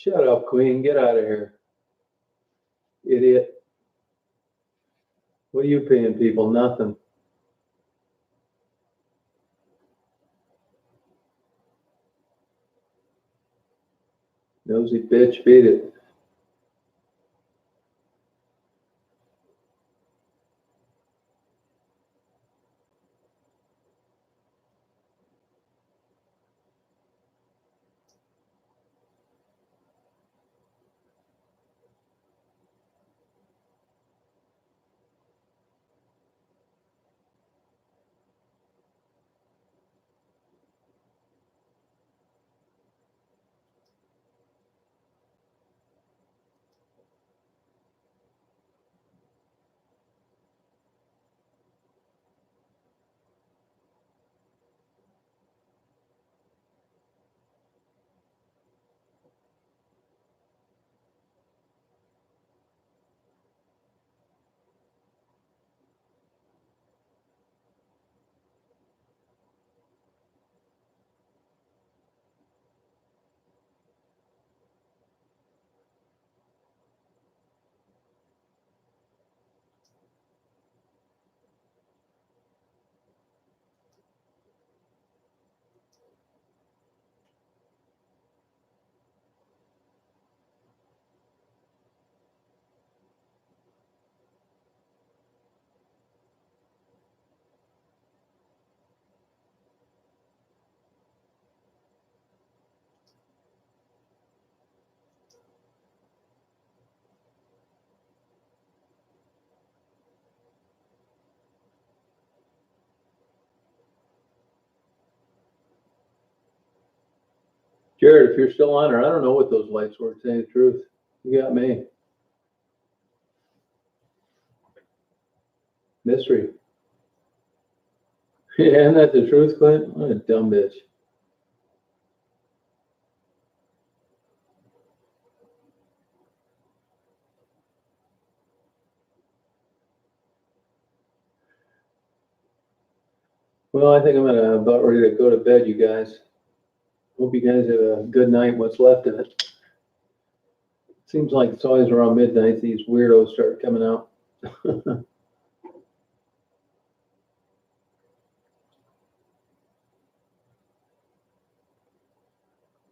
Shut up, Queen. Get out of here. Idiot. What are you paying people? Nothing. Nosy bitch, beat it. Jared, if you're still on her, I don't know what those lights were, to tell you the truth. You got me. Mystery. Yeah, isn't that the truth, Clint? What a dumb bitch. Well, I think I'm about ready to go to bed, you guys. Hope you guys have a good night, what's left of it. Seems like it's always around midnight these weirdos start coming out.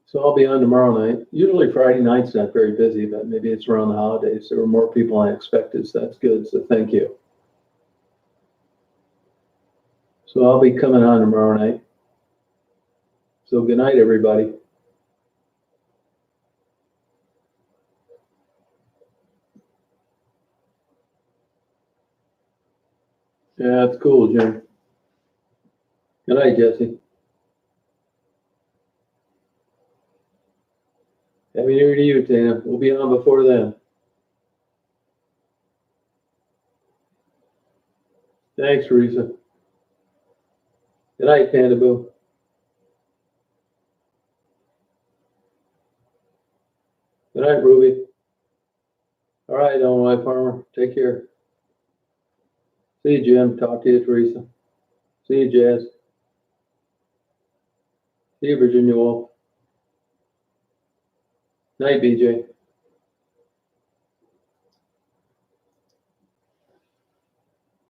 So I'll be on tomorrow night. Usually Friday night's not very busy, but maybe it's around the holidays. There were more people than I expected, so that's good. So thank you. So I'll be coming on tomorrow night. So good night, everybody. Yeah, that's cool, Jim. Good night, Jesse. Happy New Year to you, Tana. We'll be on before then. Thanks, Teresa. Good night, Panda Boo. Good night, Ruby. All right, Illinois Farmer. Take care. See you, Jim. Talk to you, Teresa. See you, Jazz. See you, Virginia Wolf. Night, BJ.